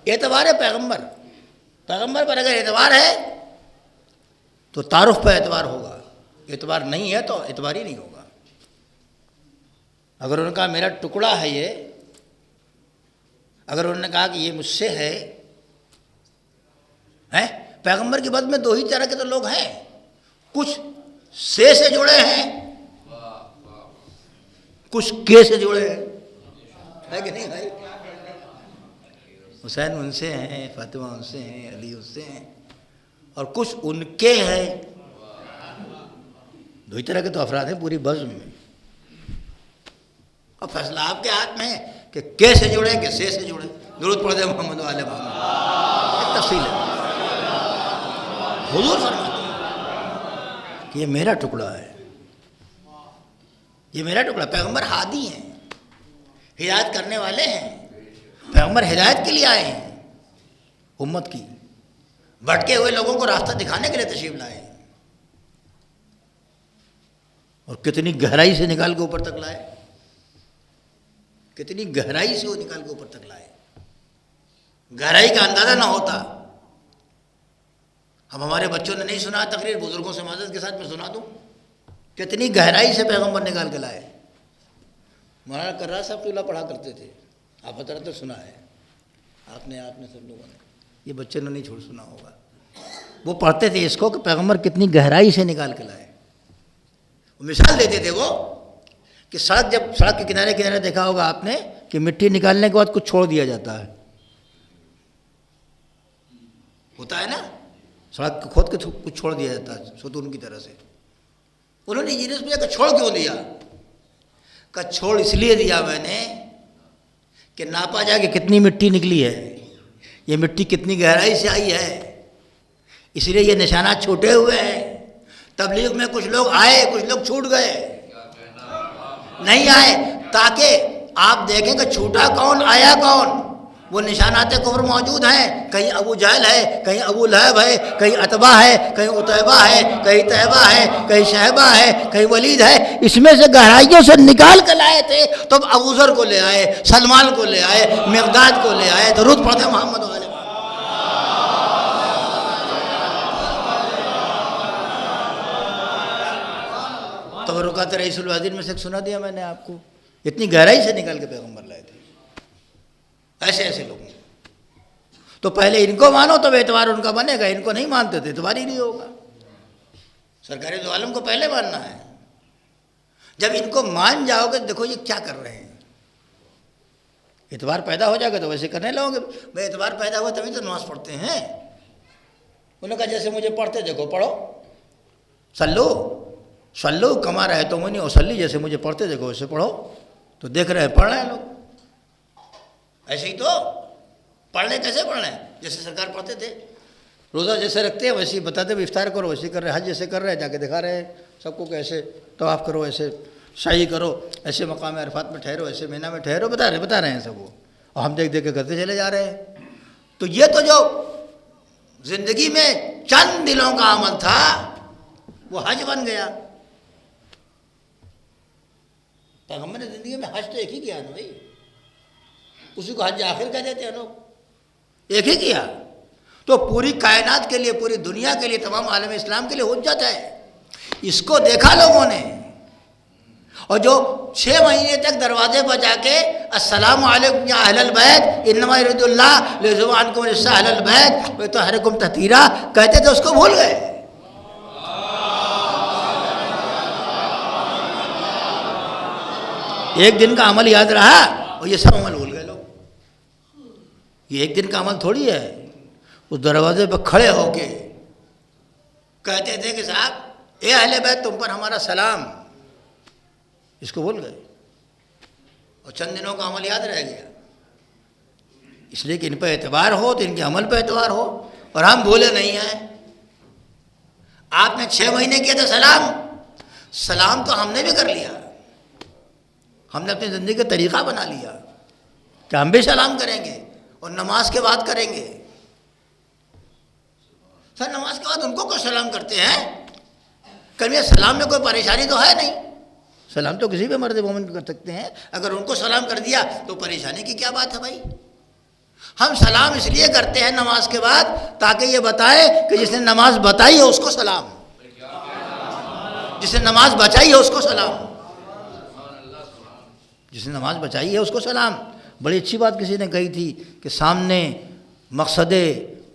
اعتبار ہے پیغمبر پر اگر اعتبار ہے تو تعارف پہ اعتبار ہوگا، اعتبار نہیں ہے تو اعتبار ہی نہیں ہوگا۔ اگر انہوں نے کہا میرا ٹکڑا ہے یہ، اگر انہوں نے کہا کہ یہ مجھ سے ہے، پیغمبر کی بات میں دو ہی طرح کے تو لوگ ہیں، کچھ سے جڑے ہیں، کچھ کے سے جڑے ہیں، ہے کہ نہیں بھائی؟ حسین ان سے ہیں، فاطمہ ان سے ہیں، علی ان سے ہیں، اور کچھ ان کے ہیں۔ دو ہی طرح کے تو افراد ہیں پوری بزم میں، اور فیصلہ آپ کے ہاتھ میں ہے کہ کیسے جڑے کہ سے جڑے۔ درود پڑھ دے محمد والے محمد۔ ایک تفصیل ہے، حضور فرماتے ہیں کہ یہ میرا ٹکڑا ہے، یہ میرا ٹکڑا۔ پیغمبر ہادی ہیں، ہدایت کرنے والے ہیں، پیغمبر ہدایت کے لیے آئے ہیں، امت کی بھٹکے ہوئے لوگوں کو راستہ دکھانے کے لیے تشریف لائے ہیں، اور کتنی گہرائی سے نکال کے اوپر تک لائے، کتنی گہرائی سے وہ نکال کے اوپر تک لائے۔ گہرائی کا اندازہ نہ ہوتا۔ اب ہمارے بچوں نے نہیں سنا تقریر، بزرگوں سے معذرت کے ساتھ میں سنا دوں، کتنی گہرائی سے پیغمبر نکال کے لائے۔ مولانا کرار صاحب قبلہ پڑھا کرتے تھے، آپ حضرت نے سنا ہے، آپ نے سب لوگوں نے، یہ بچے نے نہیں چھوڑ سنا ہوگا۔ وہ پڑھتے تھے اس کو کہ پیغمبر کتنی گہرائی سے نکال کے لائے۔ مثال دیتے تھے وہ کہ سڑک کے کنارے دیکھا ہوگا آپ نے کہ مٹی نکالنے کے بعد کچھ چھوڑ دیا جاتا ہے، ہوتا ہے نا، سڑک کھود کے کچھ چھوڑ دیا جاتا ہے ستون کی طرح سے. انہوں نے انجینئرز پوچھا کہ چھوڑ کیوں دیا؟ کہ چھوڑ اس لیے دیا میں نے کہ ناپا جا کے کتنی مٹی نکلی ہے، یہ مٹی کتنی گہرائی سے آئی ہے، اس لیے یہ نشانات چھوٹے ہوئے ہیں. تبلیغ میں کچھ لوگ آئے، کچھ لوگ چھوٹ گئے، نہیں آئے، تاکہ آپ دیکھیں کہ چھوٹا کون آیا کون. وہ نشانات کفر موجود ہیں، کہیں ابو جہل ہے، کہیں ابو لہب ہے، کہیں عتبہ ہے، کہیں عتیبہ ہے، کہیں طیبہ ہے، کہیں شہبہ ہے، کہیں ولید ہے. اس میں سے گہرائیوں سے نکال کر لائے تھے تو اب ابو ذر کو لے آئے، سلمان کو لے آئے، مقداد کو لے آئے. درود پڑھتے محمد والے. تبرکات رئیس الوزیر میں سے سنا دیا میں نے آپ کو، اتنی گہرائی سے نکال کے پیغمبر لائے تھے. ایسے ایسے لوگ تو پہلے ان کو مانو تب اعتبار ان کا بنے گا، ان کو نہیں مانتے تو اعتبار ہی نہیں ہوگا. سرکار دو عالم کو پہلے ماننا ہے. جب ان کو مان جاؤ گے دیکھو یہ کیا کر رہے ہیں، اعتبار پیدا ہو جائے گا تو ویسے کرنے لگو گے. بھائی اعتبار پیدا ہوا تبھی تو نماز پڑھتے ہیں. انہوں نے کہا جیسے مجھے پڑھتے دیکھو پڑھو، سلو کما رہے تو منی وسلی، جیسے مجھے پڑھتے دیکھو ویسے پڑھو. تو دیکھ رہے ہیں پڑھ رہے ہیں لوگ ایسے ہی. تو پڑھنے کیسے پڑھ رہے ہیں؟ جیسے سرکار پڑھتے تھے، روزہ جیسے رکھتے ہیں ویسے ہی بتاتے ہیں، افطار کرو ویسے کر رہے ہیں، حج جیسے کر رہے ہیں جا کے دکھا رہے ہیں سب کو کہ ایسے طواف کرو، ایسے سعی کرو، ایسے مقام عرفات میں ٹھہرو، ایسے مینا میں ٹھہرو، بتا رہے ہیں سب وہ. اور ہم دیکھ کے کرتے چلے جا رہے ہیں. تو یہ تو جو زندگی میں چند دنوں کا عمل تھا وہ حج بن گیا. پیغمبر نے زندگی میں حج تو ایک ہی کیا نا بھائی، اسی کو حج آخر کہہ دیتے ہیں لوگ، ایک ہی کیا. تو پوری کائنات کے لیے، پوری دنیا کے لیے، تمام عالم اسلام کے لیے حجت ہے. اس کو دیکھا لوگوں نے. اور جو 6 مہینے تک دروازے پر جا کے السلام علیکم یا اہل البیت انما یرید اللہ لیذھب عنکم الرجس اہل البیت ویطہرکم تطہیرا کہتے تھے، اس کو بھول گئے. ایک دن کا عمل یاد رہا اور یہ سب عمل بھول گئے لوگ. یہ ایک دن کا عمل تھوڑی ہے. اس دروازے پہ کھڑے ہو کے کہتے تھے کہ صاحب اے اہل بیت تم پر ہمارا سلام، اس کو بھول گئے. اور چند دنوں کا عمل یاد رہ گیا. اس لیے کہ ان پہ اعتبار ہو تو ان کے عمل پہ اعتبار ہو. اور ہم بھولے نہیں ہیں. آپ نے 6 مہینے کیا تھا سلام تو ہم نے بھی کر لیا. ہم نے اپنی زندگی کا طریقہ بنا لیا کہ ہم بھی سلام کریں گے اور نماز کے بعد کریں گے. سر نماز کے بعد ان کو سلام کرتے ہیں، کبھی سلام میں کوئی پریشانی تو ہے نہیں. سلام تو کسی بھی مرد مومن کو کر سکتے ہیں. اگر ان کو سلام کر دیا تو پریشانی کی کیا بات ہے بھائی؟ ہم سلام اس لیے کرتے ہیں نماز کے بعد تاکہ یہ بتائے کہ جس نے نماز بتائی ہے اس کو سلام، جس نے نماز بچائی ہے اس کو سلام، جس نے نماز بچائی ہے اس کو سلام. بڑی اچھی بات کسی نے کہی تھی کہ سامنے مقصد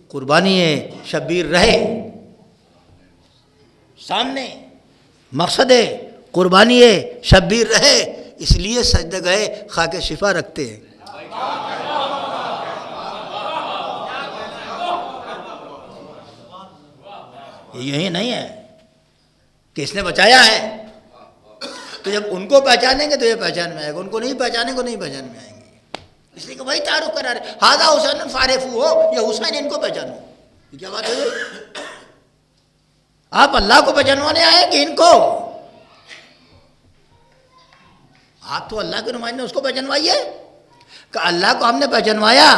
قربانی شبیر رہے، سامنے مقصد قربانی شبیر رہے، اس لیے سجدہ گئے خاک شفا رکھتے ہیں. یہی نہیں ہے کہ اس نے بچایا ہے. تو جب ان کو پہچانیں گے تو یہ پہچان میں آئے گا، ان کو نہیں پہچانیں گے نہیں پہچان میں آئیں گے. اس لیے کہ وہی تعارف کرا رہے ہاذا حسین فارف ہو یا حسین ان کو پہچانو. یہ کیا بات ہے؟ آپ اللہ کو پہچانوانے آئے کہ ان کو؟ آپ تو اللہ کے نمائندے، اس کو پہچانوائیے کہ اللہ کو ہم نے پہچانوایا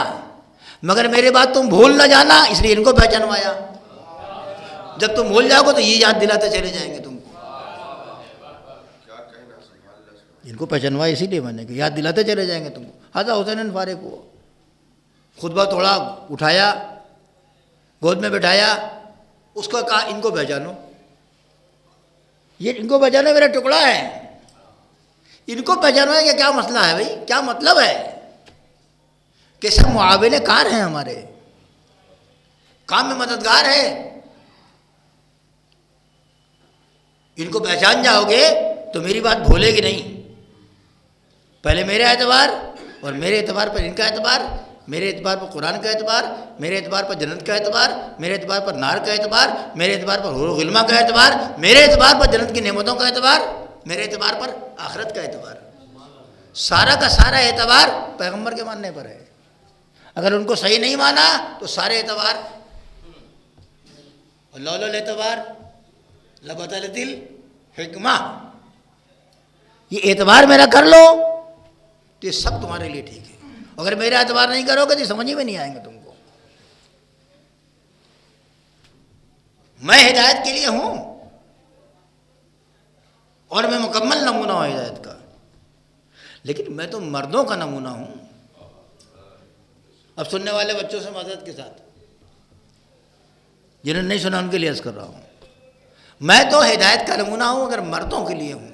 مگر میرے بات تم بھول نہ جانا، اس لیے ان کو پہچانوایا. جب تم بھول جاؤ گے تو یہ یاد دلاتے چلے جائیں گے تم کو. ان کو پہچانوایا اسی لیے میں نے کہ یاد دلاتے چلے جائیں گے تم کو. ہاذا حسین فارغ ہو. خطبہ توڑا، اٹھایا، گود میں بٹھایا، اس کو کہا ان کو پہچانو. یہ ان کو پہچانو میرا ٹکڑا ہے. ان کو پہچانو کہ کیا مسئلہ ہے بھائی، کیا مطلب ہے کہ سب معاون کار ہیں، ہمارے کام میں مددگار ہے. ان کو پہچان جاؤ گے تو میری بات بھولے گی نہیں. پہلے میرے اعتبار اور میرے اعتبار پر ان کا اعتبار، میرے اعتبار پر قرآن کا اعتبار، میرے اعتبار پر جنت کا اعتبار، میرے اعتبار پر نار کا اعتبار، میرے اعتبار پر حور و غلمہ کا اعتبار، میرے اعتبار پر جنت کی نعمتوں کا اعتبار، میرے اعتبار پر آخرت کا اعتبار، سارا کا سارا اعتبار پیغمبر کے ماننے پر ہے۔ اگر ان کو صحیح نہیں مانا تو سارے اعتبار لولو الاعتبار لبطلت الحکمہ، یہ اعتبار میرا کر لو تو یہ سب تمہارے لیے ٹھیک ہے، اگر میرا اعتبار نہیں کرو گے تو سمجھ میں نہیں آئیں گے تم کو۔ میں ہدایت کے لیے ہوں اور میں مکمل نمونہ ہوں ہدایت کا، لیکن میں تو مردوں کا نمونہ ہوں۔ اب سننے والے بچوں سے معذرت کے ساتھ، جنہوں نے نہیں سنا ان کے لیے عرض کر رہا ہوں، میں تو ہدایت کا نمونہ ہوں اگر مردوں کے لیے ہوں،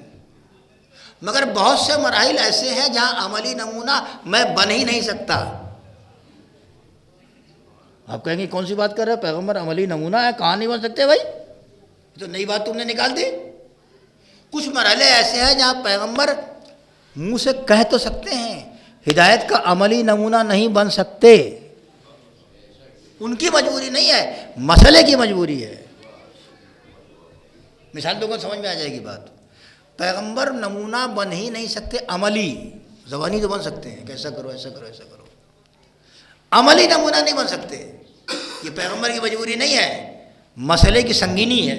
مگر بہت سے مراحل ایسے ہیں جہاں عملی نمونہ میں بن ہی نہیں سکتا۔ آپ کہیں گے کون سی بات کر رہے ہیں، پیغمبر عملی نمونہ ہے، کہاں نہیں بن سکتے بھائی، تو نئی بات تم نے نکال دی۔ کچھ مرحلے ایسے ہیں جہاں پیغمبر منہ سے کہہ تو سکتے ہیں، ہدایت کا عملی نمونہ نہیں بن سکتے، ان کی مجبوری نہیں ہے، مسئلے کی مجبوری ہے۔ مثال لوگوں کو سمجھ میں آ جائے گی بات۔ پیغمبر نمونہ بن ہی نہیں سکتے عملی، زبانی تو بن سکتے ہیں کہ ایسا کرو ایسا کرو ایسا کرو، عملی نمونہ نہیں بن سکتے۔ یہ پیغمبر کی مجبوری نہیں ہے، مسئلے کی سنگینی ہے،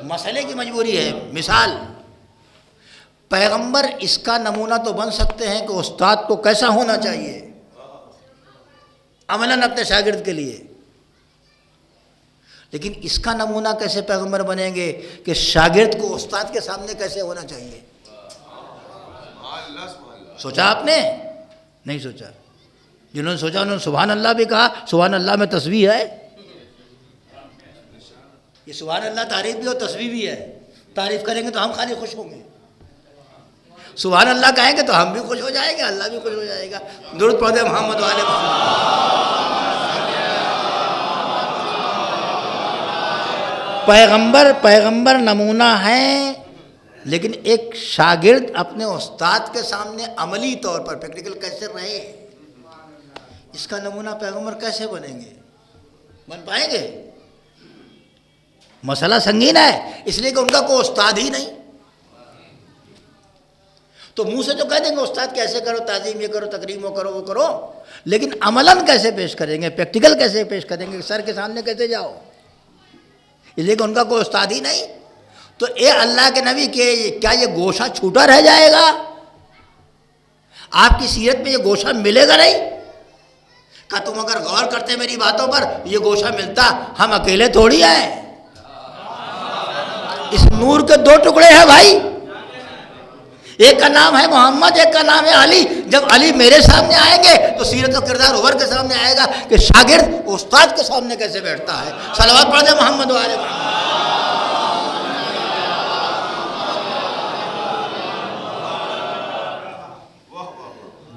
مسئلے کی مجبوری ہے۔ مثال، پیغمبر اس کا نمونہ تو بن سکتے ہیں کہ استاد کو کیسا ہونا چاہیے عملاً اپنے شاگرد کے لیے، لیکن اس کا نمونہ کیسے پیغمبر بنیں گے کہ شاگرد کو استاد کے سامنے کیسے ہونا چاہیے؟ سوچا آپ نے؟ نہیں سوچا۔ جنہوں نے سوچا انہوں نے سبحان اللہ بھی کہا، سبحان اللہ میں تسبیح ہے، یہ سبحان اللہ تعریف بھی اور تسبیح بھی ہے۔ تعریف کریں گے تو ہم خالی خوش ہوں گے، سبحان اللہ کہیں گے تو ہم بھی خوش ہو جائیں گے، اللہ بھی خوش ہو جائے گا۔ درود پڑھتے محمد والے محمد۔ پیغمبر نمونہ ہیں، لیکن ایک شاگرد اپنے استاد کے سامنے عملی طور پر پریکٹیکل کیسے رہے، اس کا نمونہ پیغمبر کیسے بنیں گے، بن پائیں گے؟ مسئلہ سنگین ہے، اس لیے کہ ان کا کوئی استاد ہی نہیں۔ تو منہ سے تو کہہ دیں گے استاد کیسے کرو، تعظیم یہ کرو، تکریم وہ کرو وہ کرو، لیکن عملاً کیسے پیش کریں گے، پریکٹیکل کیسے پیش کریں گے، سر کے سامنے کیسے جاؤ، اس لیے کہ ان کا کوئی استاد ہی نہیں۔ تو اے اللہ کے نبی کہ کیا یہ گوشہ چھوٹا رہ جائے گا؟ آپ کی سیرت میں یہ گوشہ ملے گا نہیں؟ کہ تم اگر غور کرتے میری باتوں پر یہ گوشہ ملتا، ہم اکیلے تھوڑی ہیں، اس نور کے دو ٹکڑے ہیں بھائی، ایک کا نام ہے محمد، ایک کا نام ہے علی۔ جب علی میرے سامنے آئیں گے تو سیرت و کردار عمر کے سامنے آئے گا کہ شاگرد استاد کے سامنے کیسے بیٹھتا ہے۔ صلوات پڑھ دیں محمد والے محمد۔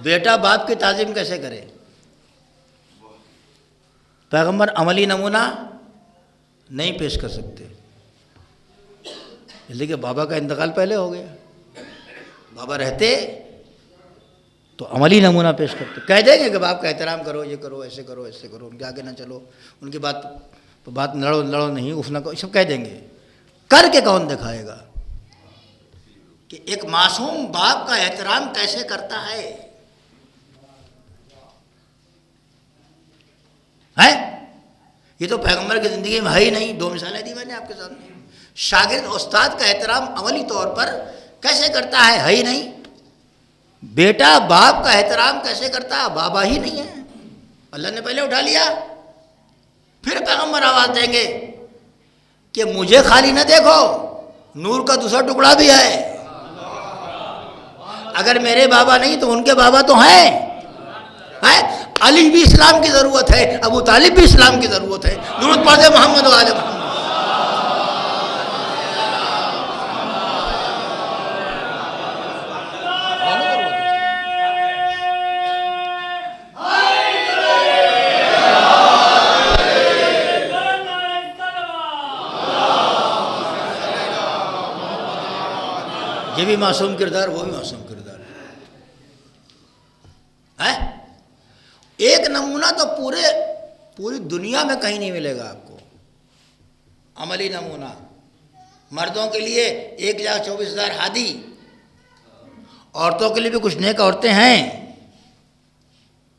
بیٹا باپ کی تعظیم کیسے کرے؟ پیغمبر عملی نمونہ نہیں پیش کر سکتے، اس لیے کہ بابا کا انتقال پہلے ہو گیا۔ بابا رہتے تو عملی نمونہ پیش کرتے، کہہ دیں گے کہ باپ کا احترام کرو، یہ کرو، ایسے کرو ایسے کرو، ان کے آگے نہ چلو، ان کی بات لڑو نہیں، اف نہ کرو، سب کہہ دیں گے۔ کر کے کون دکھائے گا کہ ایک معصوم باپ کا احترام کیسے کرتا ہے؟ یہ تو پیغمبر کی زندگی میں ہے ہی نہیں۔ دو مثالیں دی میں نے آپ کے سامنے، شاگرد استاد کا احترام عملی طور پر کیسے کرتا ہے ہی نہیں، بیٹا باپ کا احترام کیسے کرتا ہے، بابا ہی نہیں ہے، اللہ نے پہلے اٹھا لیا۔ پھر پیغمبر آواز دیں گے کہ مجھے خالی نہ دیکھو، نور کا دوسرا ٹکڑا بھی ہے، اگر میرے بابا نہیں تو ان کے بابا تو ہیں۔ علی بھی اسلام کی ضرورت ہے، ابو طالب بھی اسلام کی ضرورت ہے۔ درود پڑھتے محمد والے محمد۔ یہ بھی معصوم کردار، وہ بھی معصوم کردار ہے۔ ایک نمونہ تو پوری دنیا میں کہیں نہیں ملے گا آپ کو، عملی نمونہ۔ مردوں کے لیے 1,24,000 ہادی، عورتوں کے لیے بھی کچھ نیک عورتیں ہیں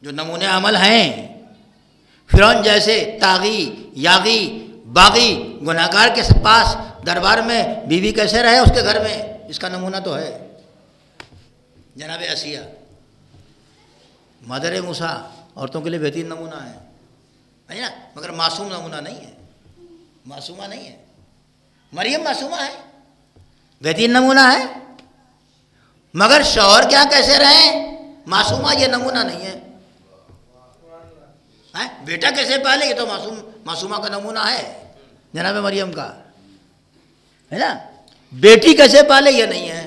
جو نمونے عمل ہیں۔ فرعون جیسے طاغی، یاغی، باغی، گناہگار کے پاس دربار میں بیوی کیسے رہے اس کے گھر میں، اس کا نمونہ تو ہے جناب آسیہ۔ مدر موسیٰ عورتوں کے لیے بہترین نمونہ ہے نا، مگر معصوم نمونہ نہیں ہے، معصومہ نہیں ہے۔ مریم معصومہ ہے، بہترین نمونہ ہے، مگر شوہر کیا کیسے رہیں معصومہ، یہ نمونہ نہیں ہے۔ بیٹا کیسے پالے، یہ تو معصومہ کا نمونہ ہے جناب مریم کا، ہے نا۔ بیٹی کیسے پالے یہ نہیں ہے۔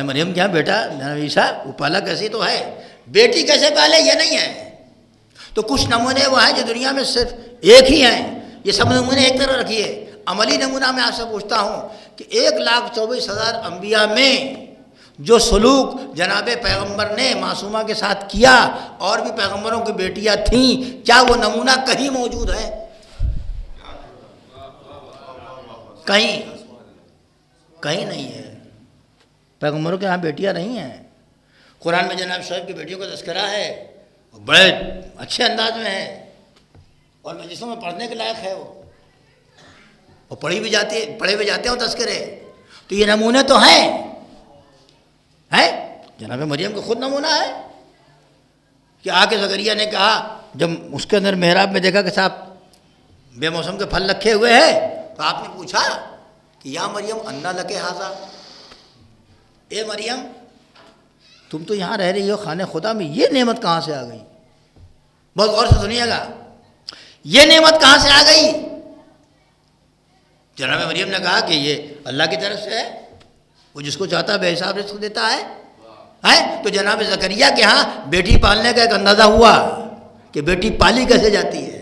مریم کیا بیٹا جناب عیسیٰ وہ پالا کیسے تو ہے، بیٹی کیسے پالے یہ نہیں ہے۔ تو کچھ نمونے وہ ہیں جو دنیا میں صرف ایک ہی ہیں، یہ سب نمونے ایک طرح رکھیے۔ عملی نمونہ میں آپ سے پوچھتا ہوں کہ 1,24,000 انبیاء میں جو سلوک جناب پیغمبر نے معصومہ کے ساتھ کیا، اور بھی پیغمبروں کی بیٹیاں تھیں، کیا وہ نمونہ کہیں موجود ہے؟ کہیں نہیں ہے۔ پیغمبروں کے ہاں بیٹیاں نہیں ہیں۔ قرآن میں جناب شعیب کی بیٹیوں کا تذکرہ ہے، بڑے اچھے انداز میں ہے، اور مجلسوں میں پڑھنے کے لائق ہے وہ، اور پڑھے بھی جاتے ہیں تذکرے۔ تو یہ نمونے تو ہیں، جناب مریم کا خود نمونہ ہے کہ آ کے زکریا نے کہا، جب اس کے اندر محراب میں دیکھا کہ صاحب بے موسم کے پھل رکھے ہوئے ہیں، تو آپ نے پوچھا کہ یا مریم انا لکے ھذا، اے مریم تم تو یہاں رہ رہی ہو خانہ خدا میں، یہ نعمت کہاں سے آ گئی؟ بہت غور سے سنیے گا، یہ نعمت کہاں سے آ گئی؟ جناب مریم نے کہا کہ یہ اللہ کی طرف سے ہے، وہ جس کو چاہتا ہے بے حساب رزق دیتا ہے۔ تو جناب زکریا کے ہاں بیٹی پالنے کا ایک اندازہ ہوا کہ بیٹی پالی کیسے جاتی ہے۔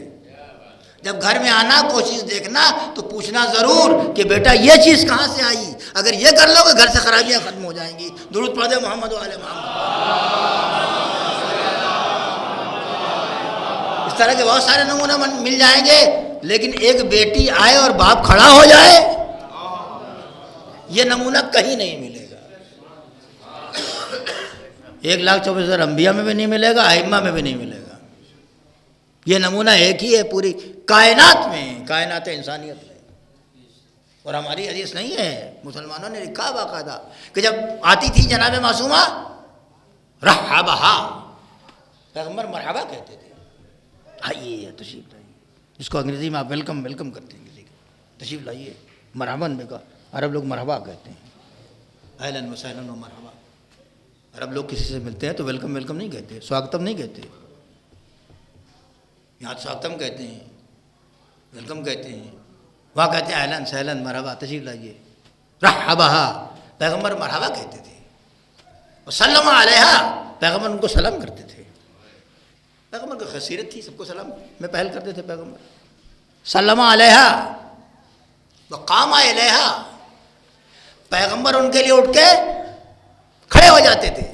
جب گھر میں آنا کوشش دیکھنا تو پوچھنا ضرور کہ بیٹا یہ چیز کہاں سے آئی، اگر یہ کر لو گے گھر سے خرابیاں ختم ہو جائیں گی۔ درود پڑھ دے محمد و آل محمد۔ اس طرح کے بہت سارے نمونے مل جائیں گے، لیکن ایک بیٹی آئے اور باپ کھڑا ہو جائے، یہ نمونہ کہیں نہیں ملے گا۔ 1,24,000 انبیاء میں بھی نہیں ملے گا، ائمہ میں بھی نہیں ملے گا۔ یہ نمونہ ایک ہی ہے پوری کائنات میں، کائنات انسانیت میں۔ اور ہماری حدیث نہیں ہے، مسلمانوں نے لکھا باقاعدہ کہ جب آتی تھی جناب معصومہ رحبہا، پیغمبر مرحبا کہتے تھے، آئیے تشریف لائیے، جس کو انگریزی میں آپ ویلکم کرتے ہیں، کسی کا تشریف لائیے، مرحباً میں کہا، عرب لوگ مرحبا کہتے ہیں، اہلاً و سہلاً و مرحبا۔ عرب لوگ کسی سے ملتے ہیں تو ویلکم نہیں کہتے، سواگتم نہیں کہتے، یہاں سواگتم کہتے ہیں، ویلکم کہتے ہیں، وہاں کہتے ہیں اہلاً سہلاً مرحبا، تشریف لائیے۔ رحبہا، پیغمبر مرحبا کہتے تھے، وسلم علیہا، پیغمبر ان کو سلام کرتے تھے۔ پیغمبر کی خصیرت تھی، سب کو سلام میں پہل کرتے تھے پیغمبر۔ سلم علیہا وقام الیہا، پیغمبر ان کے لیے اٹھ کے کھڑے ہو جاتے تھے،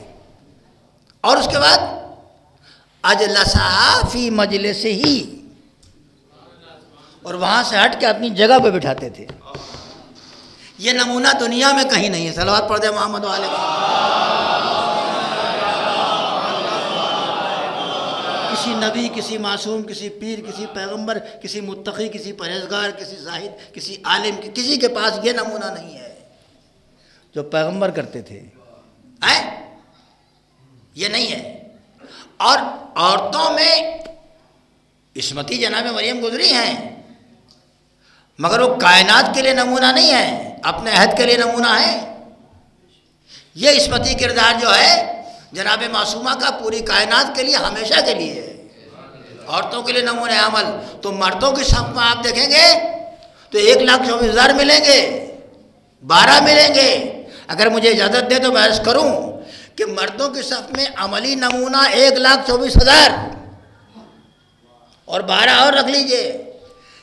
اور اس کے بعد اجلسہا فی مجلسہ، اور وہاں سے ہٹ کے اپنی جگہ پہ بٹھاتے تھے۔ یہ نمونہ دنیا میں کہیں نہیں ہے۔ صلوات پڑھ دے محمد و آل محمد۔ کسی نبی، کسی معصوم، کسی پیر، کسی پیغمبر، کسی متقی، کسی پرہیزگار، کسی زاہد، کسی عالم، کسی کے پاس یہ نمونہ نہیں ہے جو پیغمبر کرتے تھے، یہ نہیں ہے۔ اور عورتوں میں عصمتی جناب مریم گزری ہیں، مگر وہ کائنات کے لیے نمونہ نہیں ہے، اپنے عہد کے لیے نمونہ ہے۔ یہ عصمتی کردار جو ہے جناب معصومہ کا پوری کائنات کے لیے، ہمیشہ کے لیے ہے۔ عورتوں کے لیے نمونہ عمل تو مردوں کی صف میں آپ دیکھیں گے تو 1,24,000 ملیں گے، 12 ملیں گے۔ اگر مجھے اجازت دے تو میں عرض کروں کہ مردوں کی صف میں عملی نمونہ 1,24,000 اور 12 اور رکھ لیجئے،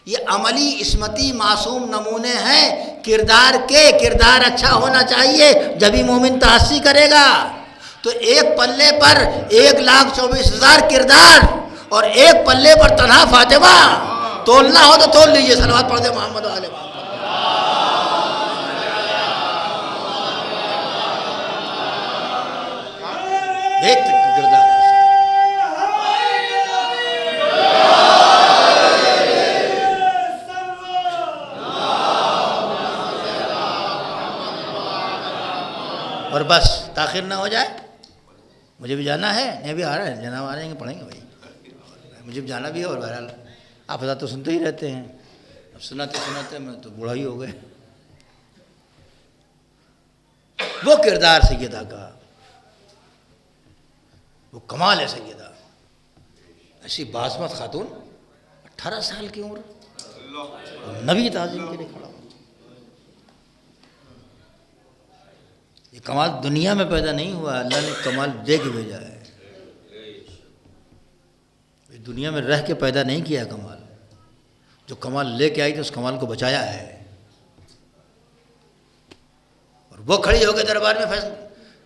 یہ عملی عصمتی معصوم نمونے ہیں کردار کے۔ کردار اچھا ہونا چاہیے جبھی مومن تحسی کرے گا۔ تو ایک پلے پر 1,24,000 کردار اور ایک پلے پر تنہا فاطمہ، تولنا ہو تو تول لیجئے. صلوات پڑھ دے محمد و آل محمد. ایک کردار اور بس تاخیر نہ ہو جائے. مجھے بھی جانا ہے، نہیں بھی آ رہا ہے، جناب آ رہے ہیں کہ پڑھیں گے بھائی، مجھے بھی جانا بھی ہے. اور بہرحال آپ حضرات تو سنتے ہی رہتے ہیں، اب سناتے میں تو بوڑھا ہی ہو گئے. وہ کردار سیدہ کا، وہ کمال ہے سیدہ. ایسی باعظمت خاتون 18 سال کی عمر، نبی تعظیم کے لیے کھڑا. یہ کمال دنیا میں پیدا نہیں ہوا، اللہ نے کمال دے کے بھیجا ہے. یہ دنیا میں رہ کے پیدا نہیں کیا کمال. جو کمال لے کے آئی تو اس کمال کو بچایا ہے. اور وہ کھڑی ہو کے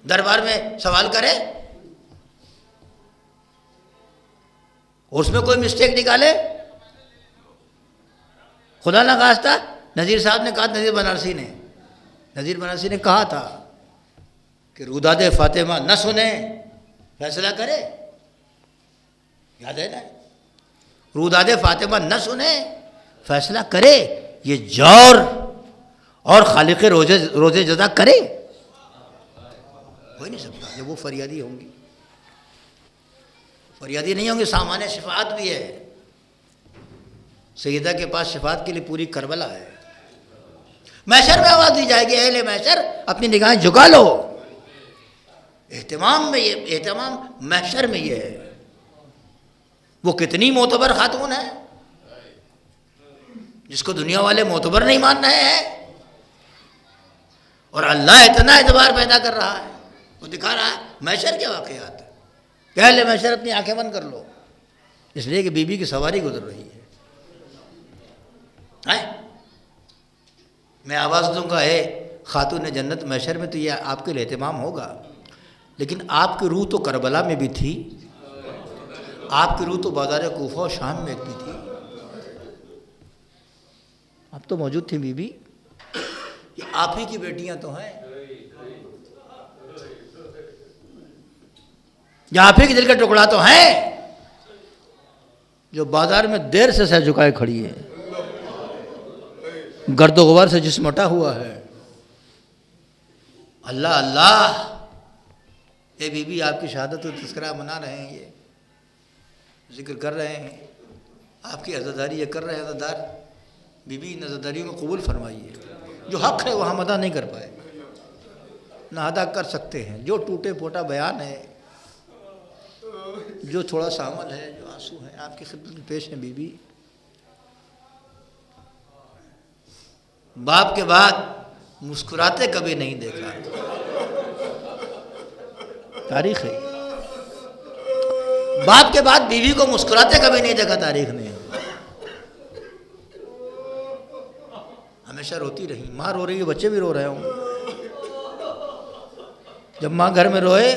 دربار میں سوال کرے اور اس میں کوئی مسٹیک نکالے. خدا نہ خواستہ نذیر صاحب نے کہا، نذیر بنارسی نے کہا تھا کہ روداد فاطمہ نہ سنے فیصلہ کرے. یاد ہے نا؟ روداد فاطمہ نہ سنے فیصلہ کرے، یہ جور اور خالق روزے جزا کرے. ہو ہی نہیں سکتا. جب وہ فریادی ہوں گی، فریادی نہیں ہوں گے، سامان شفاعت بھی ہے. سیدہ کے پاس شفاعت کے لیے پوری کربلا ہے. محشر میں آواز دی جائے گی، اہل محشر اپنی نگاہیں جھکا لو. اہتمام محشر میں یہ ہے. وہ کتنی معتبر خاتون ہے جس کو دنیا والے معتبر نہیں مان رہے ہیں، اور اللہ اتنا اعتبار پیدا کر رہا ہے. وہ دکھا رہا ہے محشر کے واقعات. کہہ لے محشر اپنی آنکھیں بند کر لو، اس لیے کہ بی بی کی سواری گزر رہی ہے. میں آواز دوں گا، اے خاتون جنت، محشر میں تو یہ آپ کے لیے اہتمام ہوگا، لیکن آپ کی روح تو کربلا میں بھی تھی، آپ کی روح تو بازار کوفہ و شام میں بھی تھی. آپ تو موجود تھی بی بی. یہ آپ ہی کی بیٹیاں تو ہیں، یہ آپ ہی کے دل کا ٹکڑا تو ہیں، جو بازار میں دیر سے سر جھکائے کھڑی ہے، گرد و غبار سے جسم مٹا ہوا ہے. اللہ اللہ، اے بی بی آپ کی شہادت و تذکرہ منا رہے ہیں، یہ ذکر کر رہے ہیں، آپ کی عزاداری یہ کر رہے ہیں. عزادار بی بی ان عزاداریوں کو قبول فرمائیے. جو حق ہے وہ ہم ادا نہیں کر پائے، نہ ادا کر سکتے ہیں. جو ٹوٹے پھوٹا بیان ہے، جو تھوڑا سا عمل ہے، جو آنسو ہیں، آپ کی خدمت میں پیش ہیں. بی بی باپ کے بعد مسکراتے کبھی نہیں دیکھا. تاریخ ہے. باپ کے بعد بیوی کو مسکراتے کبھی نہیں دیکھا تاریخ نے. ہمیشہ روتی رہی. ماں رو رہی ہے، بچے بھی رو رہے ہوں. جب ماں گھر میں روئے،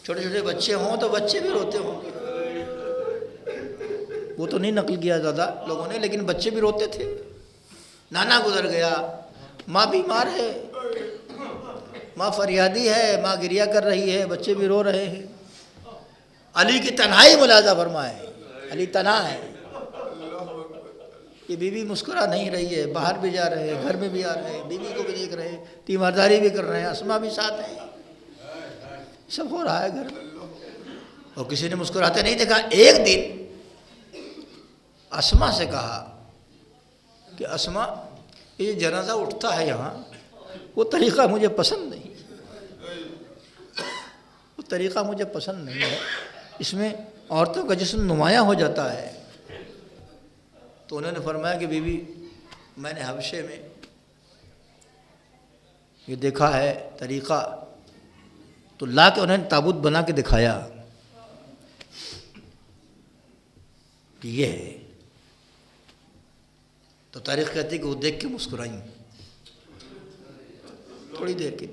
چھوٹے چھوٹے بچے ہوں تو بچے بھی روتے ہوں گے. وہ تو نہیں نقل کیا زیادہ لوگوں نے، لیکن بچے بھی روتے تھے. نانا گزر گیا، ماں بیمار ہے، ماں فریادی ہے، ماں گریہ کر رہی ہے، بچے بھی رو رہے ہیں. علی کی تنہائی ملاحظہ فرمائے. علی تنہا ہے. یہ بیوی مسکرا نہیں رہی ہے. باہر بھی جا رہے ہیں، گھر میں بھی آ رہے ہیں، بیوی کو بھی دیکھ رہے ہیں، تیمارداری بھی کر رہے ہیں، اسما بھی ساتھ ہیں. سب ہو رہا ہے گھر میں، اور کسی نے مسکراتے نہیں دیکھا. ایک دن اسما سے کہا کہ اسما، یہ جنازہ اٹھتا ہے یہاں، وہ طریقہ مجھے پسند نہیں. وہ طریقہ مجھے پسند نہیں ہے. اس میں عورتوں کا جسم نمایاں ہو جاتا ہے. تو انہوں نے فرمایا کہ بی بی، میں نے حبشے میں یہ دیکھا ہے طریقہ. تو لا کے انہوں نے تابوت بنا کے دکھایا کہ یہ ہے. تو تاریخ کہتی ہے کہ وہ دیکھ کے مسکرائیں تھوڑی دیر کے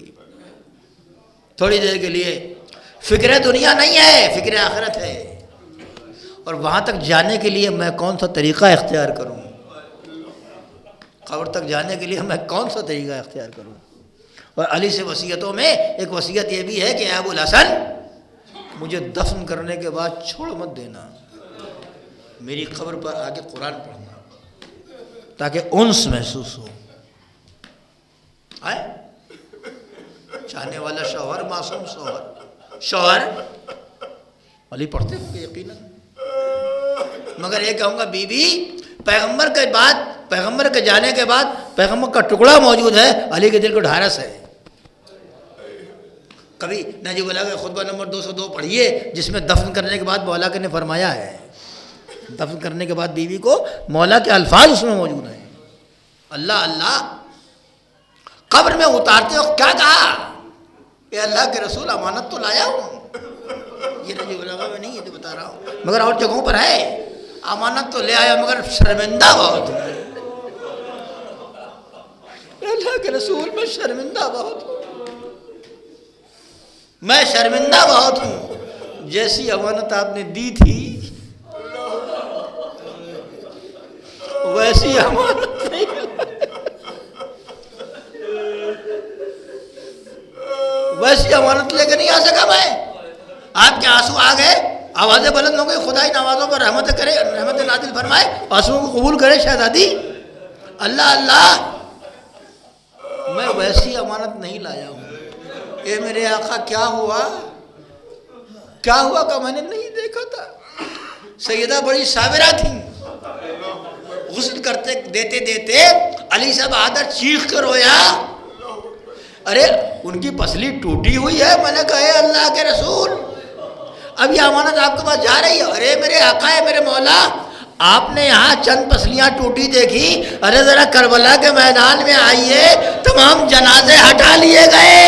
لیے. فکر دنیا نہیں ہے، فکر آخرت ہے. اور وہاں تک جانے کے لیے میں کون سا طریقہ اختیار کروں؟ قبر تک جانے کے لیے میں کون سا طریقہ اختیار کروں؟ اور علی سے وصیتوں میں ایک وصیت یہ بھی ہے کہ اے ابو الحسن، مجھے دفن کرنے کے بعد چھوڑ مت دینا، میری قبر پر آ کے قرآن پڑھنا تاکہ انس محسوس ہو. آئے چاہنے والا شوہر، معصوم شوہر علی پڑھتے ہوں گے یقیناً، مگر یہ کہوں گا بی بی پیغمبر کے بعد، پیغمبر کے جانے کے بعد پیغمبر کا ٹکڑا موجود ہے، علی کے دل کو ڈھارس ہے. کبھی نجیب اللہ کے خطبہ نمبر 202 پڑھیے جس میں دفن کرنے کے بعد مولا کے نے فرمایا ہے، دفن کرنے کے بعد بیوی کو مولا کے الفاظ اس میں موجود ہیں. اللہ اللہ قبر میں اتارتے وقت کیا کہا؟ اے اللہ کے رسول امانت تو لایا ہوں. یہ نجیب اللہ میں نہیں ہے جو بتا رہا ہوں، مگر اور جگہوں پر ہے. امانت تو لے آیا مگر شرمندہ بہت ہوں. اے اللہ کے رسول میں شرمندہ بہت ہوں، میں شرمندہ بہت ہوں. جیسی امانت آپ نے دی تھی ویسی امانت نہیں، ویسی امانت لے کے نہیں آ سکا میں. آپ کے آنسو آ گئے، آوازیں بلند ہو گئی، خدا ان آوازوں پر رحمت کرے، رحمت نازل فرمائے، آنسوؤں کو قبول کرے شہزادی. اللہ اللہ میں ویسی امانت نہیں لایا ہوں. اے میرے آقا کیا ہوا؟ کیا ہوا کہ میں نے نہیں دیکھا تھا؟ سیدہ بڑی صابرہ تھیں، غسل کرتے دیتے دیتے علی صاحب آدھا چیخ کر رویا. ارے ان کی پسلی ٹوٹی ہوئی ہے. میں نے کہا اے اللہ کے رسول اب یہ امانت آپ کے پاس جا رہی ہے. ارے میرے آقا ہے، میرے مولا، آپ نے یہاں چند پسلیاں ٹوٹی دیکھی، ارے ذرا کربلا کے میدان میں آئیے، تمام جنازے ہٹا لیے گئے،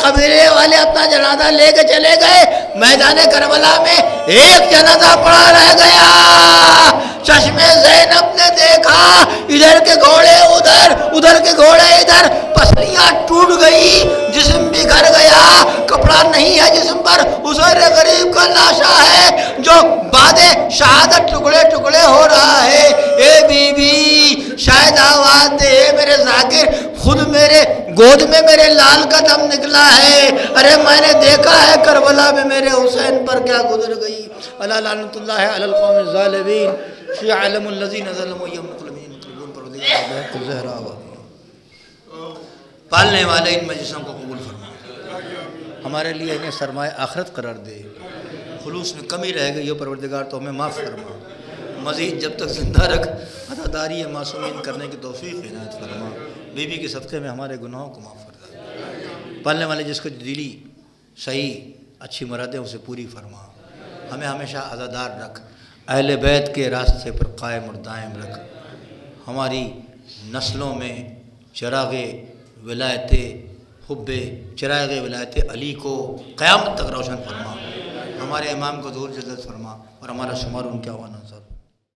قبیلے والے اپنا جنازہ لے کے چلے گئے. میدان کربلا میں ایک جنازہ پڑا رہ گیا. چشمے زینب نے دیکھا، ادھر کے گھوڑے ادھر، ادھر کے گھوڑے ادھر، پسلیاں ٹوٹ گئی، جسم بگھر گیا، کپڑا نہیں ہے جسم پر، حسین غریب کا لاشا ہے جو بعد شہادت ٹکڑے ٹکڑے ہو رہا ہے. اے بی بی شاید آواز دے میرے ذاکر، خود میرے گود میں میرے لال کا دم نکلا ہے. ارے میں نے دیکھا ہے کربلا میں میرے حسین پر کیا گزر گئی. اللہ لعنت اللہ علی القوم الظالمین فی عالم الذین ظلموا یوم الزہرا. پالنے والے ان مجلسوں کو قبول فرما، ہمارے لیے انہیں سرمایہ آخرت قرار دے. خلوص میں کمی رہ گئی ہو پروردگار تو ہمیں معاف فرما. مزید جب تک زندہ رکھ، عزاداری معصومین کرنے کی توفیق عنایت فرما. بی بی کے صدقے میں ہمارے گناہوں کو معاف فرما. پالنے والے جس کو دلی صحیح اچھی مرادیں اسے پوری فرما. ہمیں ہمیشہ عزادار رکھ، اہل بیت کے راستے پر قائم اور دائم رکھ. ہماری نسلوں میں چراغ ولایت حب چراغ ولایت علی کو قیامت تک روشن فرما. ہمارے امام کو ظہور جلد فرما اور ہمارا شمار ان کے عوان